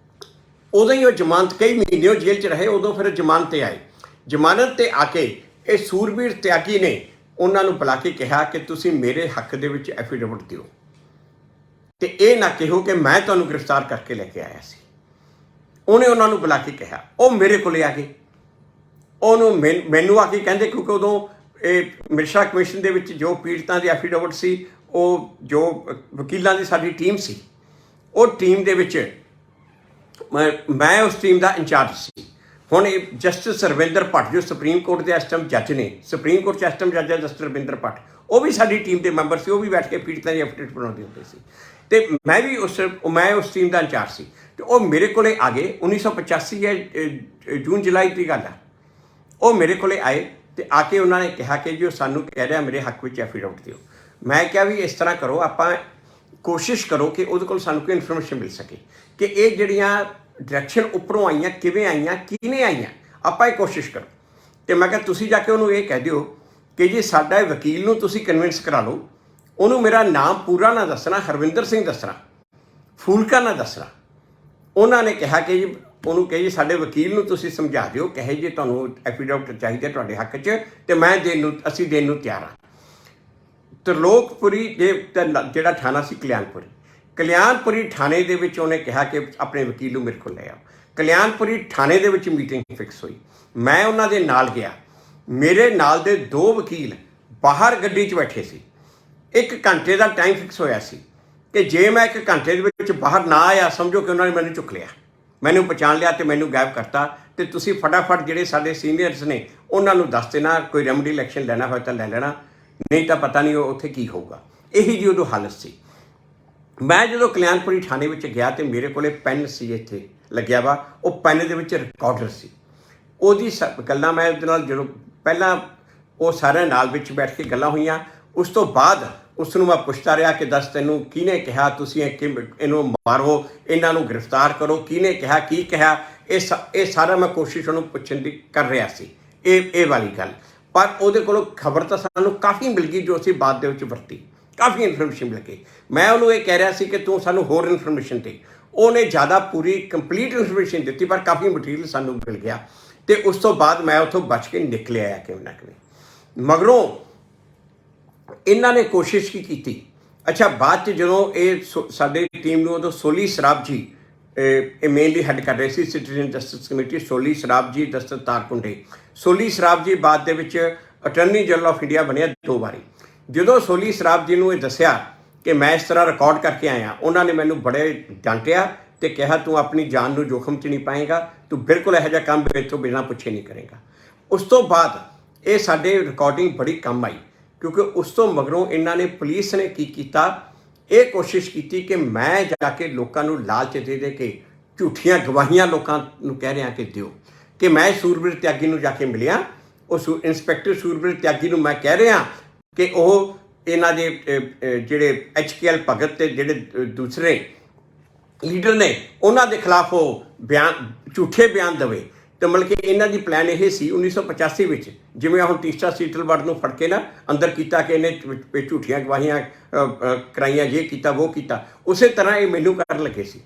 ਹੀ ਉਹ ਜ਼ਮਾਨਤ, ਕਈ ਮਹੀਨੇ ਉਹ ਜੇਲ੍ਹ 'ਚ ਰਹੇ, ਉਦੋਂ ਫਿਰ ਜ਼ਮਾਨਤ 'ਤੇ ਆਏ। ਜ਼ਮਾਨਤ 'ਤੇ ਆ ਕੇ ਇਹ ਸੂਰਬੀਰ ਤਿਆਗੀ ਨੇ ਉਹਨਾਂ ਨੂੰ ਬੁਲਾ ਕੇ ਕਿਹਾ ਕਿ ਤੁਸੀਂ ਮੇਰੇ ਹੱਕ ਦੇ ਵਿੱਚ ਐਫੀਡੇਵਿਟ ਦਿਓ, ਅਤੇ ਇਹ ਨਾ ਕਿਹੋ ਕਿ ਮੈਂ ਤੁਹਾਨੂੰ ਗ੍ਰਿਫਤਾਰ ਕਰਕੇ ਲੈ ਕੇ ਆਇਆ ਸੀ। ਉਹਨੇ ਉਹਨਾਂ ਨੂੰ ਬੁਲਾ ਕੇ ਕਿਹਾ, ਉਹ ਮੇਰੇ ਕੋਲੇ ਆ ਗਏ। ਉਹਨੂੰ ਮੈਨੂੰ ਆ ਕੇ ਕਹਿੰਦੇ, ਕਿਉਂਕਿ ਉਦੋਂ ਇਹ ਮਿਸ਼ਰਾ ਕਮਿਸ਼ਨ ਦੇ ਵਿੱਚ ਜੋ ਪੀੜਤਾਂ ਦੀ ਐਫੀਡੇਵਿਟ ਸੀ, ਉਹ ਜੋ ਵਕੀਲਾਂ ਦੀ ਸਾਡੀ ਟੀਮ ਸੀ, ਉਹ ਟੀਮ ਦੇ ਵਿੱਚ ਮੈਂ ਉਸ ਟੀਮ ਦਾ ਇੰਚਾਰਜ ਸੀ। ਹੁਣ ਇਹ ਜਸਟਿਸ ਰਵਿੰਦਰ ਭੱਟ ਜੋ ਸੁਪਰੀਮ ਕੋਰਟ ਦੇ ਇਸ ਟਾਈਮ ਜੱਜ ਨੇ, ਸੁਪਰੀਮ ਕੋਰਟ 'ਚ ਇਸ ਟਾਈਮ ਜੱਜ ਹੈ ਜਸਟਿਸ ਰਵਿੰਦਰ ਭੱਟ, ਉਹ ਵੀ ਸਾਡੀ ਟੀਮ ਦੇ ਮੈਂਬਰ ਸੀ। ਉਹ ਵੀ ਬੈਠ ਕੇ ਪੀੜਤਾਂ ਦੀ ਐਫੀਡੇਵਿਟ ਬਣਾਉਂਦੇ ਹੁੰਦੇ ਸੀ, ਅਤੇ ਮੈਂ ਉਸ ਟੀਮ ਦਾ ਇੰਚਾਰਜ ਸੀ। ਅਤੇ ਉਹ ਮੇਰੇ ਕੋਲ ਆ ਗਏ। 1985 ਹੈ, ਜੂਨ ਜੁਲਾਈ ਦੀ ਗੱਲ ਹੈ। ਉਹ ਮੇਰੇ ਕੋਲ ਆਏ ਅਤੇ ਆ ਕੇ ਉਹਨਾਂ ਨੇ ਕਿਹਾ ਕਿ ਜੋ ਸਾਨੂੰ ਕਹਿ ਰਿਹਾ ਮੇਰੇ ਹੱਕ ਵਿੱਚ ਐਫੀਡੇਵਿਟ ਦਿਓ। ਮੈਂ ਕਿਹਾ ਵੀ ਇਸ ਤਰ੍ਹਾਂ ਕਰੋ, ਆਪਾਂ ਕੋਸ਼ਿਸ਼ ਕਰੋ ਕਿ ਉਹਦੇ ਕੋਲ ਸਾਨੂੰ ਕੋਈ ਇਨਫੋਰਮੇਸ਼ਨ ਮਿਲ ਸਕੇ ਕਿ ਇਹ ਜਿਹੜੀਆਂ ਡਾਇਰੈਕਸ਼ਨ ਉੱਪਰੋਂ ਆਈਆਂ ਕਿਵੇਂ ਆਈਆਂ, ਕਿਹਨੇ ਆਈਆਂ, ਆਪਾਂ ਇਹ ਕੋਸ਼ਿਸ਼ ਕਰੋ। ਅਤੇ ਮੈਂ ਕਿਹਾ ਤੁਸੀਂ ਜਾ ਕੇ ਉਹਨੂੰ ਇਹ ਕਹਿ ਦਿਓ ਕਿ ਜੀ ਸਾਡਾ ਵਕੀਲ ਨੂੰ ਤੁਸੀਂ ਕਨਵਿੰਸ ਕਰਾ ਲਓ, ਉਹਨੂੰ ਮੇਰਾ ਨਾਮ ਪੂਰਾ ਨਾ ਦੱਸਣਾ, ਹਰਵਿੰਦਰ ਸਿੰਘ ਦੱਸਣਾ, ਫੂਲਕਾ ਨਾ ਦੱਸਣਾ। ਉਹਨਾਂ ਨੇ ਕਿਹਾ ਕਿ ਜੀ ਉਹਨੂੰ ਕਹੇ ਜੀ ਸਾਡੇ ਵਕੀਲ ਨੂੰ ਤੁਸੀਂ ਸਮਝਾ ਦਿਓ, ਕਹੇ ਜੀ ਤੁਹਾਨੂੰ ਐਫੀਡੇਵਿਟ ਚਾਹੀਦਾ ਤੁਹਾਡੇ ਹੱਕ 'ਚ, ਅਤੇ ਅਸੀਂ ਦੇਣ ਨੂੰ ਤਿਆਰ ਹਾਂ। ਤਰਲੋਕਪੁਰੀ ਜਿਹੜਾ ਥਾਣਾ ਸੀ ਕਲਿਆਣਪੁਰੀ ਥਾਣੇ ਦੇ ਵਿੱਚ ਉਹਨੇ ਕਿਹਾ ਕਿ ਆਪਣੇ ਵਕੀਲ ਨੂੰ ਮੇਰੇ ਕੋਲ ਲੈ ਆਓ। ਕਲਿਆਣਪੁਰੀ ਥਾਣੇ ਦੇ ਵਿੱਚ ਮੀਟਿੰਗ ਫਿਕਸ ਹੋਈ, ਮੈਂ ਉਹਨਾਂ ਦੇ ਨਾਲ ਗਿਆ। ਮੇਰੇ ਨਾਲ ਦੇ 2 ਵਕੀਲ ਬਾਹਰ ਗੱਡੀ 'ਚ ਬੈਠੇ ਸੀ। 1 ਘੰਟੇ ਦਾ ਟਾਈਮ ਫਿਕਸ ਹੋਇਆ ਸੀ ਕਿ ਜੇ ਮੈਂ 1 ਘੰਟੇ ਦੇ ਵਿੱਚ ਬਾਹਰ ਨਾ ਆਇਆ, ਸਮਝੋ ਕਿ ਉਹਨਾਂ ਨੇ ਮੈਨੂੰ ਚੁੱਕ ਲਿਆ, ਮੈਨੂੰ ਪਛਾਣ ਲਿਆ ਅਤੇ ਮੈਨੂੰ ਗਾਇਬ ਕਰਤਾ। ਅਤੇ ਤੁਸੀਂ ਫਟਾਫਟ ਜਿਹੜੇ ਸਾਡੇ ਸੀਨੀਅਰਸ ਨੇ ਉਹਨਾਂ ਨੂੰ ਦੱਸ ਦੇਣਾ, ਕੋਈ ਰੈਮਡੀਅਲ ਐਕਸ਼ਨ ਲੈਣਾ ਹੋਇਆ ਤਾਂ ਲੈ ਲੈਣਾ, ਨਹੀਂ ਤਾਂ ਪਤਾ ਨਹੀਂ ਉੱਥੇ ਕੀ ਹੋਊਗਾ। ਇਹੀ ਜੀ ਉਦੋਂ ਹਾਲਤ ਸੀ। ਮੈਂ ਜਦੋਂ ਕਲਿਆਣਪੁਰੀ ਥਾਣੇ ਵਿੱਚ ਗਿਆ ਅਤੇ ਮੇਰੇ ਕੋਲ ਪੈਨ ਸੀ ਇੱਥੇ ਲੱਗਿਆ ਵਾ, ਉਹ ਪੈਨ ਦੇ ਵਿੱਚ ਰਿਕਾਰਡਰ ਸੀ। ਉਹਦੀ ਗੱਲਾਂ ਮੈਂ ਉਹਦੇ ਨਾਲ ਜਦੋਂ ਪਹਿਲਾਂ ਉਹ ਸਾਰਿਆਂ ਨਾਲ ਵਿੱਚ ਬੈਠ ਕੇ ਗੱਲਾਂ ਹੋਈਆਂ, ਉਸ ਤੋਂ ਬਾਅਦ ਉਸ ਨੂੰ ਮੈਂ ਪੁੱਛਦਾ ਰਿਹਾ ਕਿ ਦੱਸ ਤੈਨੂੰ ਕਿਹਨੇ ਕਿਹਾ ਤੁਸੀਂ ਇਹਨੂੰ ਮਾਰੋ, ਇਹਨਾਂ ਨੂੰ ਗ੍ਰਿਫਤਾਰ ਕਰੋ, ਕਿਹਨੇ ਕਿਹਾ, ਕੀ ਕਿਹਾ, ਇਹ ਸਾਰਾ ਮੈਂ ਕੋਸ਼ਿਸ਼ ਉਹਨੂੰ ਪੁੱਛਣ ਦੀ ਕਰ ਰਿਹਾ ਸੀ, ਇਹ ਵਾਲੀ ਗੱਲ। ਪਰ ਉਹਦੇ ਕੋਲੋਂ ਖਬਰ ਤਾਂ ਸਾਨੂੰ ਕਾਫੀ ਮਿਲ ਗਈ ਜੋ ਅਸੀਂ ਬਾਅਦ ਦੇ ਵਿੱਚ ਵਰਤੀ, ਕਾਫੀ ਇਨਫੋਰਮੇਸ਼ਨ ਮਿਲ ਗਈ। ਮੈਂ ਉਹਨੂੰ ਇਹ ਕਹਿ ਰਿਹਾ ਸੀ ਕਿ ਤੂੰ ਸਾਨੂੰ ਹੋਰ ਇਨਫੋਰਮੇਸ਼ਨ ਦੇ, ਉਹਨੇ ਜ਼ਿਆਦਾ ਪੂਰੀ ਕੰਪਲੀਟ ਇਨਫੋਰਮੇਸ਼ਨ ਦਿੱਤੀ, ਪਰ ਕਾਫੀ ਮਟੀਰੀਅਲ ਸਾਨੂੰ ਮਿਲ ਗਿਆ। ਅਤੇ ਉਸ ਤੋਂ ਬਾਅਦ ਮੈਂ ਉੱਥੋਂ ਬਚ ਕੇ ਨਿਕਲ ਆਇਆ ਕਿਵੇਂ ਨਾ ਕਿਵੇਂ। ਮਗਰੋਂ ਇਹਨਾਂ ਨੇ ਕੋਸ਼ਿਸ਼ ਕੀ ਕੀਤੀ, ਅੱਛਾ ਬਾਅਦ 'ਚ ਜਦੋਂ ਇਹ ਸਾਡੀ ਟੀਮ ਨੂੰ ਉਦੋਂ ਸੋਲੀ ਸਰਾਬ ਜੀ ਇਹ ਮੇਨਲੀ ਹੈਡ ਕਰ ਰਹੇ ਸੀ, ਸਿਟੀਜ਼ਨ ਜਸਟਿਸ ਕਮੇਟੀ, ਸੋਲੀ ਸਰਾਬ ਜੀ, ਦਸਤਰ ਤਾਰਕੁੰਡੇ। ਸੋਲੀ ਸਰਾਬ ਜੀ ਬਾਅਦ ਦੇ ਵਿੱਚ ਅਟਰਨੀ ਜਨਰਲ ਆਫ ਇੰਡੀਆ ਬਣਿਆ 2 ਵਾਰੀ। ਜਦੋਂ ਸੋਲੀ ਸਰਾਬ ਜੀ ਨੂੰ ਇਹ ਦੱਸਿਆ ਕਿ ਮੈਂ ਇਸ ਤਰ੍ਹਾਂ ਰਿਕਾਰਡ ਕਰਕੇ ਆਇਆ, ਉਹਨਾਂ ਨੇ ਮੈਨੂੰ ਬੜੇ ਡਾਂਟਿਆ ਅਤੇ ਕਿਹਾ ਤੂੰ ਆਪਣੀ ਜਾਨ ਨੂੰ ਜੋਖਮ 'ਚ ਨਹੀਂ ਪਾਏਗਾ, ਤੂੰ ਬਿਲਕੁਲ ਇਹੋ ਜਿਹਾ ਕੰਮ ਮੇਰੇ ਤੋਂ ਬਿਨਾਂ ਪੁੱਛੇ ਨਹੀਂ ਕਰੇਗਾ। ਉਸ ਤੋਂ ਬਾਅਦ ਇਹ ਸਾਡੇ ਰਿਕਾਰਡਿੰਗ ਬੜੀ ਕੰਮ ਆਈ, ਕਿਉਂਕਿ ਉਸ ਤੋਂ ਮਗਰੋਂ ਇਹਨਾਂ ਨੇ ਪੁਲਿਸ ਨੇ ਕੀ ਕੀਤਾ, ਇਹ ਕੋਸ਼ਿਸ਼ ਕੀਤੀ ਕਿ ਮੈਂ ਜਾ ਕੇ ਲੋਕਾਂ ਨੂੰ ਲਾਲਚ ਦੇ ਕੇ ਝੂਠੀਆਂ ਗਵਾਹੀਆਂ ਲੋਕਾਂ ਨੂੰ ਕਹਿ ਰਿਹਾ ਕਿ ਦਿਓ, ਕਿ ਮੈਂ ਸੂਰਬੀਰ ਤਿਆਗੀ ਨੂੰ ਜਾ ਕੇ ਮਿਲਿਆ। ਉਹ ਇੰਸਪੈਕਟਰ ਸੂਰਬੀਰ ਤਿਆਗੀ ਨੂੰ ਮੈਂ ਕਹਿ ਰਿਹਾ ਕਿ ਉਹ ਇਹਨਾਂ ਦੇ ਜਿਹੜੇ HKL ਭਗਤ ਅਤੇ ਜਿਹੜੇ ਦੂਸਰੇ ਲੀਡਰ ਨੇ ਉਹਨਾਂ ਦੇ ਖਿਲਾਫ ਉਹ ਝੂਠੇ ਬਿਆਨ ਦੇਵੇ। ਅਤੇ ਮਤਲਬ ਕਿ ਇਹਨਾਂ ਦੀ ਪਲਾਨ ਇਹ ਸੀ 1985 ਵਿੱਚ, ਜਿਵੇਂ ਹੁਣ ਟੀਸਟਾ ਸੀਟਲਵਰਡ ਨੂੰ ਫੜ ਕੇ ਨਾ ਅੰਦਰ ਕੀਤਾ ਕਿ ਇਹਨੇ ਝੂਠੀਆਂ ਗਵਾਹੀਆਂ ਕਰਾਈਆਂ, ਜੇ ਕੀਤਾ ਉਹ ਕੀਤਾ, ਉਸੇ ਤਰ੍ਹਾਂ ਇਹ ਮੈਨੂੰ ਕਰਨ ਲੱਗੇ ਸੀ।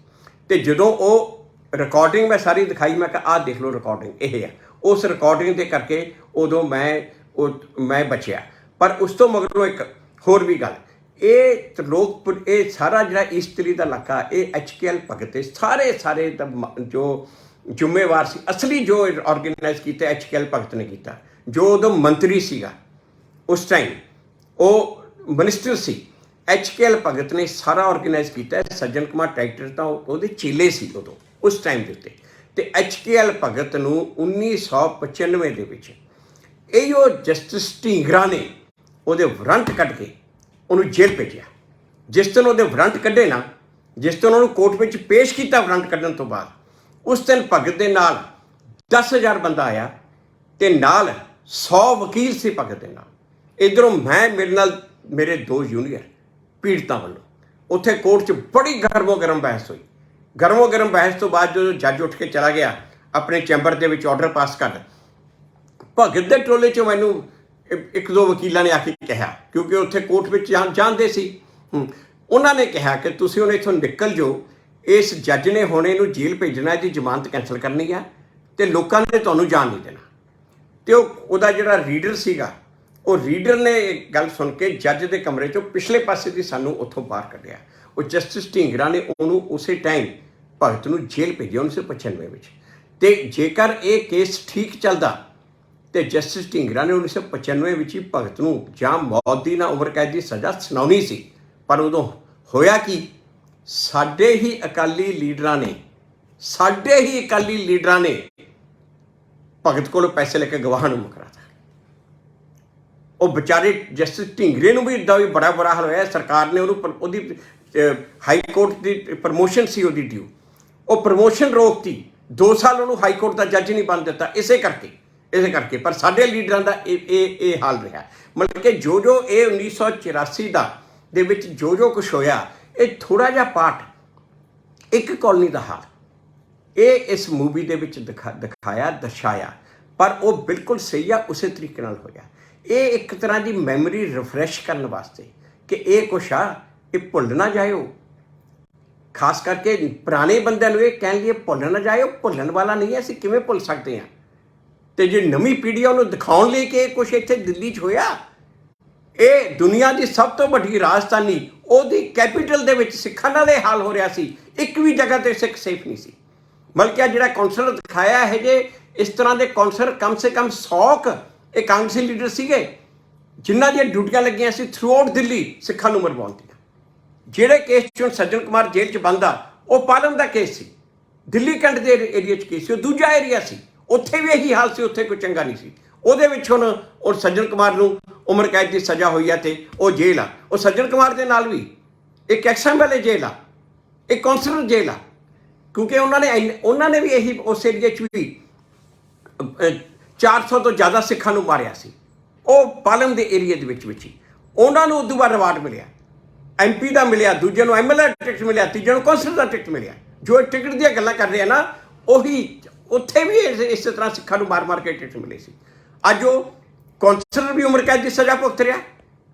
ਤੇ ਜਦੋਂ ਉਹ ਰਿਕਾਰਡਿੰਗ ਮੈਂ ਸਾਰੀ ਦਿਖਾਈ, ਮੈਂ ਕਿਹਾ ਆਹ ਦੇਖ ਲਓ ਰਿਕਾਰਡਿੰਗ ਇਹ ਆ। ਉਸ ਰਿਕਾਰਡਿੰਗ ਦੇ ਕਰਕੇ ਉਦੋਂ ਮੈਂ ਬਚਿਆ। ਪਰ ਉਸ ਤੋਂ ਮਗਰੋਂ ਇੱਕ ਹੋਰ ਵੀ ਗੱਲ, ਇਹ ਲੋਕ ਇਹ ਸਾਰਾ ਜਿਹੜਾ ਈਸਟਲੀ ਦਾ ਇਲਾਕਾ, ਇਹ HKL ਭਗਤ ਦੇ ਸਾਰੇ ਜੋ ਜ਼ਿੰਮੇਵਾਰ ਸੀ, ਅਸਲੀ ਜੋ ਆਰਗੇਨਾਈਜ਼ ਕੀਤਾ HKL ਭਗਤ ਨੇ ਕੀਤਾ। ਜੋ ਉਦੋਂ ਮੰਤਰੀ ਸੀਗਾ ਉਸ ਟਾਈਮ, ਉਹ ਮਿਨਿਸਟਰ ਸੀ, HKL ਭਗਤ ਨੇ ਸਾਰਾ ਆਰਗੇਨਾਈਜ਼ ਕੀਤਾ। ਸੱਜਣ ਕੁਮਾਰ ਟਰੈਕਟਰ ਤਾਂ ਉਹਦੇ ਚੇਲੇ ਸੀ ਉਦੋਂ ਉਸ ਟਾਈਮ ਦੇ ਉੱਤੇ। ਤੇ HKL ਭਗਤ ਨੂੰ 1995 ਦੇ ਵਿੱਚ ਇਹੋ ਜਸਟਿਸ ਢੀਂਗਰਾ ਨੇ ਉਹਦੇ ਵਾਰੰਟ ਕੱਢ ਕੇ ਉਹਨੂੰ ਜੇਲ੍ਹ ਭੇਜਿਆ। ਜਿਸ ਦਿਨ ਉਹਦੇ ਵਾਰੰਟ ਕੱਢੇ ਨਾ, ਜਿਸ ਦਿਨ ਉਹਨੂੰ ਕੋਰਟ ਵਿੱਚ ਪੇਸ਼ ਕੀਤਾ ਵਾਰੰਟ ਕੱਢਣ ਤੋਂ ਬਾਅਦ, ਉਸ ਦਿਨ ਭਗਤ ਦੇ ਨਾਲ 10,000 ਬੰਦਾ ਆਇਆ ਤੇ ਨਾਲ 100 ਵਕੀਲ ਸੀ ਭਗਤ ਦੇ ਨਾਲ। ਇੱਧਰੋਂ ਮੇਰੇ ਨਾਲ ਮੇਰੇ 2 ਜੂਨੀਅਰ ਪੀੜਤਾਂ ਵੱਲੋਂ ਉੱਥੇ ਕੋਰਟ 'ਚ ਬੜੀ ਗਰਮੋ ਗਰਮ ਬਹਿਸ ਹੋਈ। ਗਰਮੋ ਗਰਮ ਬਹਿਸ ਤੋਂ ਬਾਅਦ ਜਦੋਂ ਜੱਜ ਉੱਠ ਕੇ ਚਲਾ ਗਿਆ ਆਪਣੇ ਚੈਂਬਰ ਦੇ ਵਿੱਚ ਆਰਡਰ ਪਾਸ ਕਰ, ਭਗਤ ਦੇ ਟੋਲੇ 'ਚੋਂ ਮੈਨੂੰ 1-2 ਵਕੀਲਾਂ ਨੇ ਆ ਕੇ ਕਿਹਾ, ਕਿਉਂਕਿ ਉੱਥੇ ਕੋਰਟ ਵਿੱਚ ਜਾਣਦੇ ਸੀ, ਉਹਨਾਂ ਨੇ ਕਿਹਾ ਕਿ ਤੁਸੀਂ ਹੁਣ ਇੱਥੋਂ ਨਿਕਲ ਜਾਓ, ਇਸ ਜੱਜ ਨੇ ਹੁਣ ਇਹਨੂੰ ਜੇਲ੍ਹ ਭੇਜਣਾ, ਇਹਦੀ ਜ਼ਮਾਨਤ ਕੈਂਸਲ ਕਰਨੀ ਆ ਤੇ ਲੋਕਾਂ ਨੇ ਤੁਹਾਨੂੰ ਜਾਣ ਨਹੀਂ ਦੇਣਾ। ਤੇ ਉਹਦਾ ਜਿਹੜਾ ਰੀਡਰ ਸੀਗਾ, ਉਹ ਰੀਡਰ ਨੇ ਇਹ ਗੱਲ ਸੁਣ ਕੇ ਜੱਜ ਦੇ ਕਮਰੇ 'ਚੋਂ ਪਿਛਲੇ ਪਾਸੇ ਦੀ ਸਾਨੂੰ ਉੱਥੋਂ ਬਾਹਰ ਕੱਢਿਆ। ਉਹ ਜਸਟਿਸ ਢੀਂਗਰਾ ਨੇ ਉਹਨੂੰ ਉਸੇ ਟਾਈਮ ਭਗਤ ਨੂੰ ਜੇਲ੍ਹ ਭੇਜਿਆ 1995 ਵਿੱਚ। ਤੇ ਜੇਕਰ ਇਹ ਕੇਸ ਠੀਕ ਚੱਲਦਾ ਤੇ ਜਸਟਿਸ ਢੀਂਗਰਾ ਨੇ 1995 ਵਿੱਚ ਹੀ ਭਗਤ ਨੂੰ ਜਾਂ ਮੌਤ ਦੀ ਨਾ ਉਮਰ ਕੈਦ ਦੀ ਸਜ਼ਾ ਸੁਣਾਉਣੀ ਸੀ। ਪਰ ਉਦੋਂ ਹੋਇਆ ਕੀ, ਸਾਡੇ ਹੀ ਅਕਾਲੀ ਲੀਡਰਾਂ ਨੇ ਭਗਤ ਕੋਲੋਂ ਪੈਸੇ ਲੈ ਕੇ ਗਵਾਹਾਂ ਨੂੰ ਮੁਕਰਾਤਾ। ਉਹ ਵਿਚਾਰੇ ਜਸਟਿਸ ਢੀਂਗਰੇ ਨੂੰ ਵੀ ਇੱਦਾਂ ਵੀ ਬੜਾ ਬੁਰਾ ਹਾਲ ਹੋਇਆ। ਸਰਕਾਰ ਨੇ ਉਹਨੂੰ ਉਹਦੀ ਹਾਈ ਕੋਰਟ ਦੀ ਪ੍ਰਮੋਸ਼ਨ ਸੀ ਉਹਦੀ ਡਿਊ, ਉਹ ਪ੍ਰਮੋਸ਼ਨ ਰੋਕਤੀ। 2 ਸਾਲ ਉਹਨੂੰ ਹਾਈ ਕੋਰਟ ਦਾ ਜੱਜ ਨਹੀਂ ਬਣ ਦਿੱਤਾ ਇਸੇ ਕਰਕੇ। ਪਰ ਸਾਡੇ ਲੀਡਰਾਂ ਦਾ ਇਹ ਹਾਲ ਰਿਹਾ। ਮਤਲਬ ਕਿ ਜੋ ਇਹ 1984 ਦੇ ਵਿੱਚ ਜੋ ਕੁਛ ਹੋਇਆ, ਇਹ ਥੋੜ੍ਹਾ ਜਿਹਾ ਪਾਰਟ ਇੱਕ ਕੌਲੋਨੀ ਦਾ ਹਾਲ ਇਹ ਇਸ ਮੂਵੀ ਦੇ ਵਿੱਚ ਦਰਸਾਇਆ। ਪਰ ਉਹ ਬਿਲਕੁਲ ਸਹੀ ਆ, ਉਸੇ ਤਰੀਕੇ ਨਾਲ ਹੋਇਆ। ਇਹ ਇੱਕ ਤਰ੍ਹਾਂ ਦੀ ਮੈਮਰੀ ਰਿਫਰੈਸ਼ ਕਰਨ ਵਾਸਤੇ ਕਿ ਇਹ ਕੁਛ ਆ, ਇਹ ਭੁੱਲ ਨਾ ਜਾਇਓ। ਖਾਸ ਕਰਕੇ ਪੁਰਾਣੇ ਬੰਦਿਆਂ ਨੂੰ ਇਹ ਕਹਿਣ ਲਈ ਭੁੱਲ ਨਾ ਜਾਇਓ, ਭੁੱਲਣ ਵਾਲਾ ਨਹੀਂ ਹੈ, ਅਸੀਂ ਕਿਵੇਂ ਭੁੱਲ ਸਕਦੇ ਹਾਂ। ਤੇ ਜੇ ਨਵੀਂ ਪੀੜ੍ਹੀ ਆ, ਉਹਨੂੰ ਦਿਖਾਉਣ ਲਈ ਕਿ ਇਹ ਕੁਛ ਇੱਥੇ ਦਿੱਲੀ 'ਚ ਹੋਇਆ। ਇਹ ਦੁਨੀਆ ਦੀ ਸਭ ਤੋਂ ਵੱਡੀ ਰਾਜਧਾਨੀ, ਉਹਦੀ ਕੈਪੀਟਲ ਦੇ ਵਿੱਚ ਸਿੱਖਾਂ ਨਾਲ ਇਹ ਹਾਲ ਹੋ ਰਿਹਾ ਸੀ। ਇੱਕ ਵੀ ਜਗ੍ਹਾ ਤੇ ਸਿੱਖ ਸੇਫ ਨਹੀਂ ਸੀ। ਬਲਕਿ ਜਿਹੜਾ ਕੌਂਸਲਰ ਦਿਖਾਇਆ ਹੈ ਜੇ ਇਸ ਤਰ੍ਹਾਂ ਦੇ ਕੌਂਸਲਰ ਕਮ ਸੇ ਕਮ 100 ਇਹ ਕਾਂਗਰਸੀ ਲੀਡਰ ਸੀਗੇ ਜਿਨ੍ਹਾਂ ਦੀਆਂ ਡਿਊਟੀਆਂ ਲੱਗੀਆਂ ਸੀ ਥਰੂ ਆਊਟ ਦਿੱਲੀ ਸਿੱਖਾਂ ਨੂੰ ਮਰਵਾਉਣ ਦੀਆਂ। ਜਿਹੜੇ ਕੇਸ 'ਚ ਸੱਜਣ ਕੁਮਾਰ ਜੇਲ੍ਹ 'ਚ ਬੰਦਾ, ਉਹ ਪਾਲਮ ਦਾ ਕੇਸ ਸੀ, ਦਿੱਲੀ ਕੈਂਟ ਦੇ ਏਰੀਆ 'ਚ ਕੇਸ ਸੀ, ਉਹ ਦੂਜਾ ਏਰੀਆ ਸੀ, ਉੱਥੇ ਵੀ ਇਹੀ ਹਾਲ ਸੀ, ਉੱਥੇ ਕੋਈ ਚੰਗਾ ਨਹੀਂ ਸੀ। ਉਹਦੇ ਵਿੱਚ ਹੁਣ ਉਹ ਸੱਜਣ ਕੁਮਾਰ ਨੂੰ ਉਮਰ ਕੈਦ ਦੀ ਸਜ਼ਾ ਹੋਈ ਆ ਤੇ ਉਹ ਜੇਲ੍ਹ ਆ। ਉਹ ਸੱਜਣ ਕੁਮਾਰ ਦੇ ਨਾਲ ਵੀ ਇੱਕ XMLA ਜੇਲ੍ਹ ਆ, ਇੱਕ ਕੌਂਸਲਰ ਜੇਲ੍ਹ ਆ, ਕਿਉਂਕਿ ਉਹਨਾਂ ਨੇ ਵੀ ਇਹੀ ਉਸ ਏਰੀਏ 'ਚ ਵੀ 400 ਤੋਂ ਜ਼ਿਆਦਾ ਸਿੱਖਾਂ ਨੂੰ ਮਾਰਿਆ ਸੀ। ਉਹ ਪਾਲਮ ਦੇ ਏਰੀਏ ਦੇ ਵਿੱਚ ਹੀ ਉਹਨਾਂ ਨੂੰ ਉਦੋਂ ਬਾਅਦ ਰਿਵਾਰਡ ਮਿਲਿਆ, MP ਦਾ ਮਿਲਿਆ, ਦੂਜੇ ਨੂੰ MLA ਟਿਕਟ ਮਿਲਿਆ, ਤੀਜੇ ਨੂੰ ਕੌਂਸਲਰ ਦਾ ਟਿਕਟ ਮਿਲਿਆ। ਜੋ ਟਿਕਟ ਦੀਆਂ ਗੱਲਾਂ ਕਰ ਰਹੇ ਆ ਨਾ, ਉਹੀ ਉੱਥੇ ਵੀ ਇਸੇ ਤਰ੍ਹਾਂ ਸਿੱਖਾਂ ਨੂੰ ਮਾਰ ਕੇ ਟਿਕਟ ਮਿਲੇ ਸੀ। ਅੱਜ ਉਹ ਕੌਂਸਲਰ ਵੀ ਉਮਰ ਕੈਦ ਦੀ ਸਜ਼ਾ ਭੁਗਤ ਰਿਹਾ,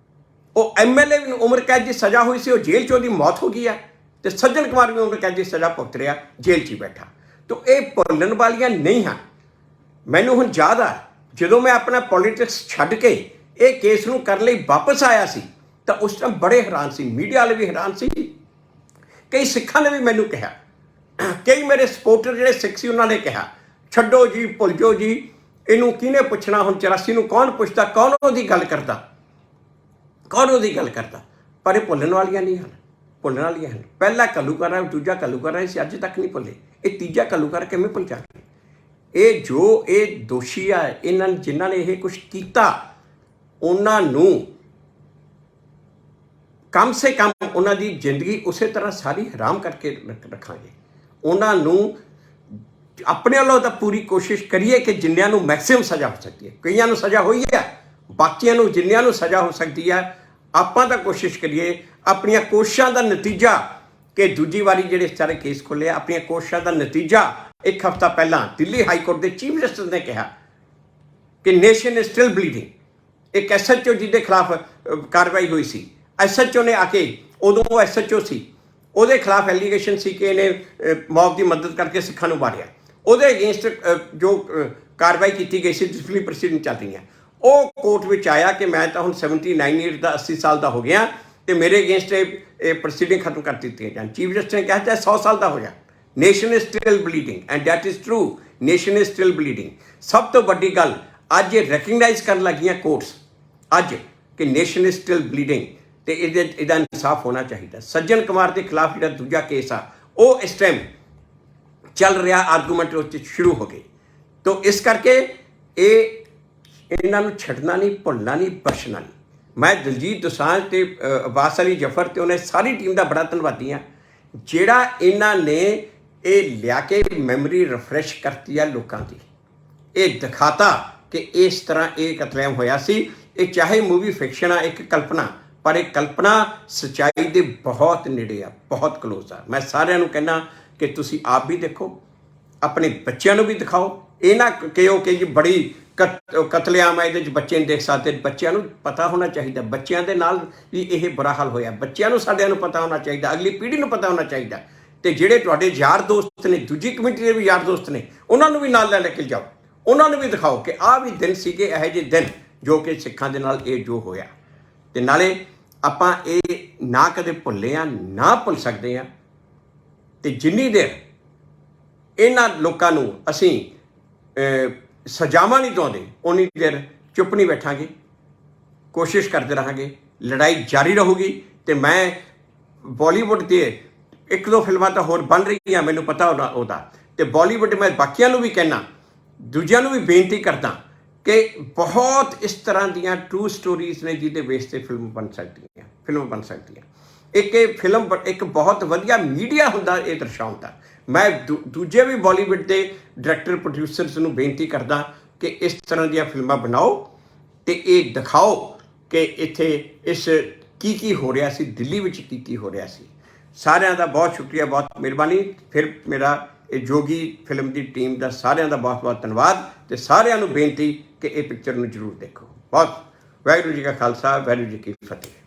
ਉਹ MLA ਵੀ ਉਮਰ ਕੈਦ ਦੀ ਸਜ਼ਾ ਹੋਈ ਸੀ, ਉਹ ਜੇਲ੍ਹ 'ਚ ਉਹਦੀ ਮੌਤ ਹੋ ਗਈ ਆ, ਤੇ ਸੱਜਣ ਕੁਮਾਰ ਵੀ ਉਮਰ ਕੈਦ ਦੀ ਸਜ਼ਾ ਭੁਗਤ ਰਿਹਾ, ਜੇਲ੍ਹ 'ਚ ਹੀ ਬੈਠਾ। ਤਾਂ ਇਹ ਭੁੱਲਣ ਵਾਲੀਆਂ ਨਹੀਂ ਹਨ। ਮੈਨੂੰ ਹੁਣ ਯਾਦ ਆ, ਜਦੋਂ ਮੈਂ ਆਪਣਾ ਪੋਲੀਟਿਕਸ ਛੱਡ ਕੇ ਇਹ ਕੇਸ ਨੂੰ ਕਰਨ ਲਈ ਵਾਪਸ ਆਇਆ ਸੀ, ਤਾਂ ਉਸ ਟਾਈਮ ਬੜੇ ਹੈਰਾਨ ਸੀ, ਮੀਡੀਆ ਵਾਲੇ ਵੀ ਹੈਰਾਨ ਸੀ, ਕਈ ਸਿੱਖਾਂ ਨੇ ਵੀ ਮੈਨੂੰ ਕਿਹਾ, ਕਈ ਮੇਰੇ ਸਪੋਰਟਰ ਜਿਹੜੇ ਸਿੱਖ ਸੀ ਉਹਨਾਂ ਨੇ ਕਿਹਾ ਛੱਡੋ ਜੀ, ਭੁੱਲ ਜਾਓ ਜੀ, ਇਹਨੂੰ ਕਿਹਨੇ ਪੁੱਛਣਾ, ਹੁਣ 84 ਨੂੰ ਕੌਣ ਪੁੱਛਦਾ, ਕੌਣ ਉਹਦੀ ਗੱਲ ਕਰਦਾ। ਪਰ ਇਹ ਭੁੱਲਣ ਵਾਲੀਆਂ ਨਹੀਂ ਹਨ, ਪਹਿਲਾ ਘੱਲੂਘਾਰਾ, ਦੂਜਾ ਘੱਲੂਘਾਰਾ ਸੀ, ਅੱਜ ਤੱਕ ਨਹੀਂ ਭੁੱਲੇ। ਇਹ ਤੀਜਾ ਘੱਲੂਘਾਰਾ ਕਿਵੇਂ ਭੁੱਲ ਜਾਣਗੇ? ਇਹ ਦੋਸ਼ੀ ਆ, ਜਿਨ੍ਹਾਂ ਨੇ ਇਹ ਕੁਛ ਕੀਤਾ, ਉਹਨਾਂ ਨੂੰ ਕਮ ਸੇ ਕਮ ਉਹਨਾਂ ਦੀ ਜ਼ਿੰਦਗੀ ਉਸੇ ਤਰ੍ਹਾਂ ਸਾਰੀ ਹਰਾਮ ਕਰਕੇ ਰੱਖਾਂਗੇ। ਉਹਨਾਂ ਨੂੰ ਆਪਣੇ ਵੱਲੋਂ ਤਾਂ ਪੂਰੀ ਕੋਸ਼ਿਸ਼ ਕਰੀਏ ਕਿ ਜਿੰਨਿਆਂ ਨੂੰ ਮੈਕਸਿਮਮ ਸਜ਼ਾ ਹੋ ਸਕਦੀ ਹੈ। ਕਈਆਂ ਨੂੰ ਸਜ਼ਾ ਹੋਈ ਹੈ, ਬਾਕੀਆਂ ਨੂੰ ਜਿੰਨਿਆਂ ਨੂੰ ਸਜ਼ਾ ਹੋ ਸਕਦੀ ਹੈ, ਆਪਾਂ ਤਾਂ ਕੋਸ਼ਿਸ਼ ਕਰੀਏ ਆਪਣੀਆਂ ਕੋਸ਼ਿਸ਼ਾਂ ਦਾ ਨਤੀਜਾ, ਕਿ ਦੂਜੀ ਵਾਰੀ ਜਿਹੜੇ ਸਾਰੇ ਕੇਸ ਖੋਲ੍ਹੇ, ਆਪਣੀਆਂ ਕੋਸ਼ਿਸ਼ਾਂ ਦਾ ਨਤੀਜਾ 1 ਹਫ਼ਤਾ ਪਹਿਲਾਂ ਦਿੱਲੀ ਹਾਈ ਕੋਰਟ ਦੇ ਚੀਫ ਜਸਟਿਸ ਨੇ ਕਿਹਾ ਕਿ ਨੇਸ਼ਨ ਇਜ਼ ਸਟਿਲ ਬਲੀਡਿੰਗ। ਇੱਕ SHO ਜਿਹਦੇ ਖਿਲਾਫ ਕਾਰਵਾਈ ਹੋਈ ਸੀ, SHO ਨੇ ਆ ਕੇ, ਉਦੋਂ ਉਹ SHO ਸੀ, ਉਹਦੇ ਖਿਲਾਫ ਐਲੀਗੇਸ਼ਨ ਸੀ ਕਿ ਇਹਨੇ ਮੌਤ ਦੀ ਮਦਦ ਕਰਕੇ ਸਿੱਖਾਂ ਨੂੰ ਮਾਰਿਆ। ਉਹਦੇ ਅਗੇਂਸਟ ਜੋ ਕਾਰਵਾਈ ਕੀਤੀ ਗਈ ਸੀ, ਡਿਸਪਲਿਨਰੀ ਪ੍ਰੋਸੀਡਿੰਗ ਚੱਲ ਰਹੀਆਂ, ਉਹ ਕੋਰਟ ਵਿੱਚ ਆਇਆ ਕਿ ਮੈਂ ਤਾਂ ਹੁਣ 79 ਈਅਰ ਦਾ 80 ਸਾਲ ਦਾ ਹੋ ਗਿਆ ਤੇ ਮੇਰੇ ਅਗੇਂਸਟ ਇਹ ਪ੍ਰੋਸੀਡਿੰਗ ਖਤਮ ਕਰ ਦਿੱਤੀਆਂ ਜਾਣ। ਚੀਫ ਜਸਟਿਸ ਨੇ ਕਿਹਾ ਚਾਹੇ 100 ਸਾਲ ਦਾ ਹੋ ਜਾ, nation is still bleeding and that is true, nation is still bleeding. ਸਭ ਤੋਂ ਵੱਡੀ ਗੱਲ ਅੱਜ ਇਹ ਰੈਕਗਨਾਈਜ਼ ਕਰਨ ਲੱਗੀਆਂ ਕੋਰਟਸ ਅੱਜ ਕਿ ਨੇਸ਼ਨ ਇਜ਼ ਸਟਿਲ ਬਲੀਡਿੰਗ ਤੇ ਇਹਦਾ ਇਨਸਾਫ ਹੋਣਾ ਚਾਹੀਦਾ। ਸੱਜਣ ਕੁਮਾਰ ਦੇ ਖਿਲਾਫ ਜਿਹੜਾ ਦੂਜਾ ਕੇਸ ਆ ਉਹ ਇਸ ਟਾਈਮ ਚੱਲ ਰਿਹਾ, ਆਰਗੂਮੈਂਟ ਉੱਤੇ ਸ਼ੁਰੂ ਹੋ ਗਏ। ਤੋ ਇਸ ਕਰਕੇ ਇਹਨਾਂ ਨੂੰ ਛੱਡਣਾ ਨਹੀਂ, ਭੁੱਲਣਾ ਨਹੀਂ, ਬਖਸ਼ਣਾ ਨਹੀਂ। ਮੈਂ ਦਲਜੀਤ ਦੋਸਾਂਝ ਤੇ ਅਬਾਸ ਅਲੀ ਜਫਰ ਤੇ ਉਹਨੇ ਸਾਰੀ ਟੀਮ ਦਾ ਬੜਾ ਧੰਨਵਾਦੀ ਹਾਂ ਜਿਹੜਾ ਇਹਨਾਂ ਨੇ ਇਹ ਲਿਆ ਕੇ ਮੈਮਰੀ ਰਿਫਰੈਸ਼ ਕਰਤੀ ਆ ਲੋਕਾਂ ਦੀ। ਇਹ ਦਿਖਾਤਾ ਕਿ ਇਸ ਤਰ੍ਹਾਂ ਇਹ ਕਤਲੇਆਮ ਹੋਇਆ ਸੀ। ਇਹ ਚਾਹੇ ਮੂਵੀ ਫਿਕਸ਼ਨ ਆ, ਇੱਕ ਕਲਪਨਾ, ਪਰ ਇਹ ਕਲਪਨਾ ਸੱਚਾਈ ਦੇ ਬਹੁਤ ਨੇੜੇ ਆ, ਬਹੁਤ ਕਲੋਜ਼ ਆ। ਮੈਂ ਸਾਰਿਆਂ ਨੂੰ ਕਹਿੰਦਾ ਕਿ ਤੁਸੀਂ ਆਪ ਵੀ ਦੇਖੋ, ਆਪਣੇ ਬੱਚਿਆਂ ਨੂੰ ਵੀ ਦਿਖਾਓ। ਇਹ ਨਾ ਕਹੋ ਕਿ ਜੀ ਬੜੀ ਕਤਲੇਆਮ ਆ, ਇਹਦੇ 'ਚ ਬੱਚੇ ਨਹੀਂ ਦੇਖ ਸਕਦੇ। ਬੱਚਿਆਂ ਨੂੰ ਪਤਾ ਹੋਣਾ ਚਾਹੀਦਾ, ਬੱਚਿਆਂ ਦੇ ਨਾਲ ਵੀ ਇਹ ਬੁਰਾ ਹਾਲ ਹੋਇਆ। ਬੱਚਿਆਂ ਨੂੰ, ਸਾਡਿਆਂ ਨੂੰ ਪਤਾ ਹੋਣਾ ਚਾਹੀਦਾ, ਅਗਲੀ ਪੀੜ੍ਹੀ ਨੂੰ ਪਤਾ ਹੋਣਾ ਚਾਹੀਦਾ। ਤੇ ਜਿਹੜੇ ਤੁਹਾਡੇ ਯਾਰ ਦੋਸਤ ਨੇ, ਦੂਜੀ ਕਮਿਊਨਿਟੀ ਦੇ ਵੀ ਯਾਰ ਦੋਸਤ ਨੇ, ਉਹਨਾਂ ਨੂੰ ਵੀ ਨਾਲ ਲੈ ਕੇ ਜਾਓ, ਉਹਨਾਂ ਨੂੰ ਵੀ ਦਿਖਾਓ ਕਿ ਆਹ ਵੀ ਦਿਨ ਸੀਗੇ, ਇਹੋ ਜਿਹੇ ਦਿਨ ਜੋ ਕਿ ਸਿੱਖਾਂ ਦੇ ਨਾਲ ਇਹ ਜੋ ਹੋਇਆ। ਤੇ ਨਾਲੇ ਆਪਾਂ ਇਹ ਨਾ ਕਦੇ ਭੁੱਲੇ ਆ, ਨਾ ਭੁੱਲ ਸਕਦੇ ਆ। ਤੇ ਜਿੰਨੀ ਦੇਰ ਇਹਨਾਂ ਲੋਕਾਂ ਨੂੰ ਅਸੀਂ ਸਜ਼ਾਵਾਂ ਨਹੀਂ ਦਿੰਦੇ, ਉਨੀ ਦੇਰ ਚੁੱਪ ਨਹੀਂ ਬੈਠਾਂਗੇ, ਕੋਸ਼ਿਸ਼ ਕਰਦੇ ਰਹਾਂਗੇ, ਲੜਾਈ ਜਾਰੀ ਰਹੂਗੀ। ਤੇ ਮੈਂ ਬਾਲੀਵੁੱਡ ਦੇ 1-2 ਫਿਲਮਾਂ ਤਾਂ ਹੋਰ ਬਣ ਰਹੀਆਂ, ਮੈਨੂੰ ਪਤਾ ਉਹਦਾ। ਤੇ ਬਾਲੀਵੁੱਡ ਮੈਂ ਬਾਕੀਆਂ ਨੂੰ ਵੀ ਕਹਿਣਾ, ਦੂਜਿਆਂ ਨੂੰ ਵੀ ਬੇਨਤੀ ਕਰਦਾ ਕਿ ਬਹੁਤ ਇਸ ਤਰ੍ਹਾਂ ਦੀਆਂ ਟਰੂ ਸਟੋਰੀਜ਼ ਨੇ ਜਿਹਦੇ ਬੇਸ 'ਤੇ ਫਿਲਮ ਬਣ ਸਕਦੀਆਂ। ਇਹ ਫਿਲਮ ਇੱਕ ਬਹੁਤ ਵਧੀਆ ਮੀਡੀਆ ਹੁੰਦਾ ਇਹ ਦਰਸਾਉਣ ਦਾ। ਮੈਂ ਦੂਜੇ ਵੀ ਬਾਲੀਵੁੱਡ ਦੇ ਡਾਇਰੈਕਟਰ ਪ੍ਰੋਡਿਊਸਰਸ ਨੂੰ ਬੇਨਤੀ ਕਰਦਾ ਕਿ ਇਸ ਤਰ੍ਹਾਂ ਦੀਆਂ ਫਿਲਮਾਂ ਬਣਾਓ ਤੇ ਇਹ ਦਿਖਾਓ ਕਿ ਇੱਥੇ ਇਸ ਕੀ ਹੋ ਰਿਹਾ ਸੀ, ਦਿੱਲੀ ਵਿੱਚ ਕੀ ਹੋ ਰਿਹਾ ਸੀ। ਸਾਰਿਆਂ ਦਾ ਬਹੁਤ ਸ਼ੁਕਰੀਆ, ਬਹੁਤ ਮਿਹਰਬਾਨੀ। ਫਿਰ ਮੇਰਾ ਇਹ ਜੋਗੀ ਫਿਲਮ ਦੀ ਟੀਮ ਦਾ ਸਾਰਿਆਂ ਦਾ ਬਹੁਤ ਧੰਨਵਾਦ ਤੇ ਸਾਰਿਆਂ ਨੂੰ ਬੇਨਤੀ ਕਿ ਇਹ ਪਿਕਚਰ ਨੂੰ ਜ਼ਰੂਰ ਦੇਖੋ। ਬਹੁਤ ਵਾਹਿਗੁਰੂ ਜੀ ਕਾ ਖਾਲਸਾ, ਵਾਹਿਗੁਰੂ ਜੀ ਕੀ ਫਤਿਹ।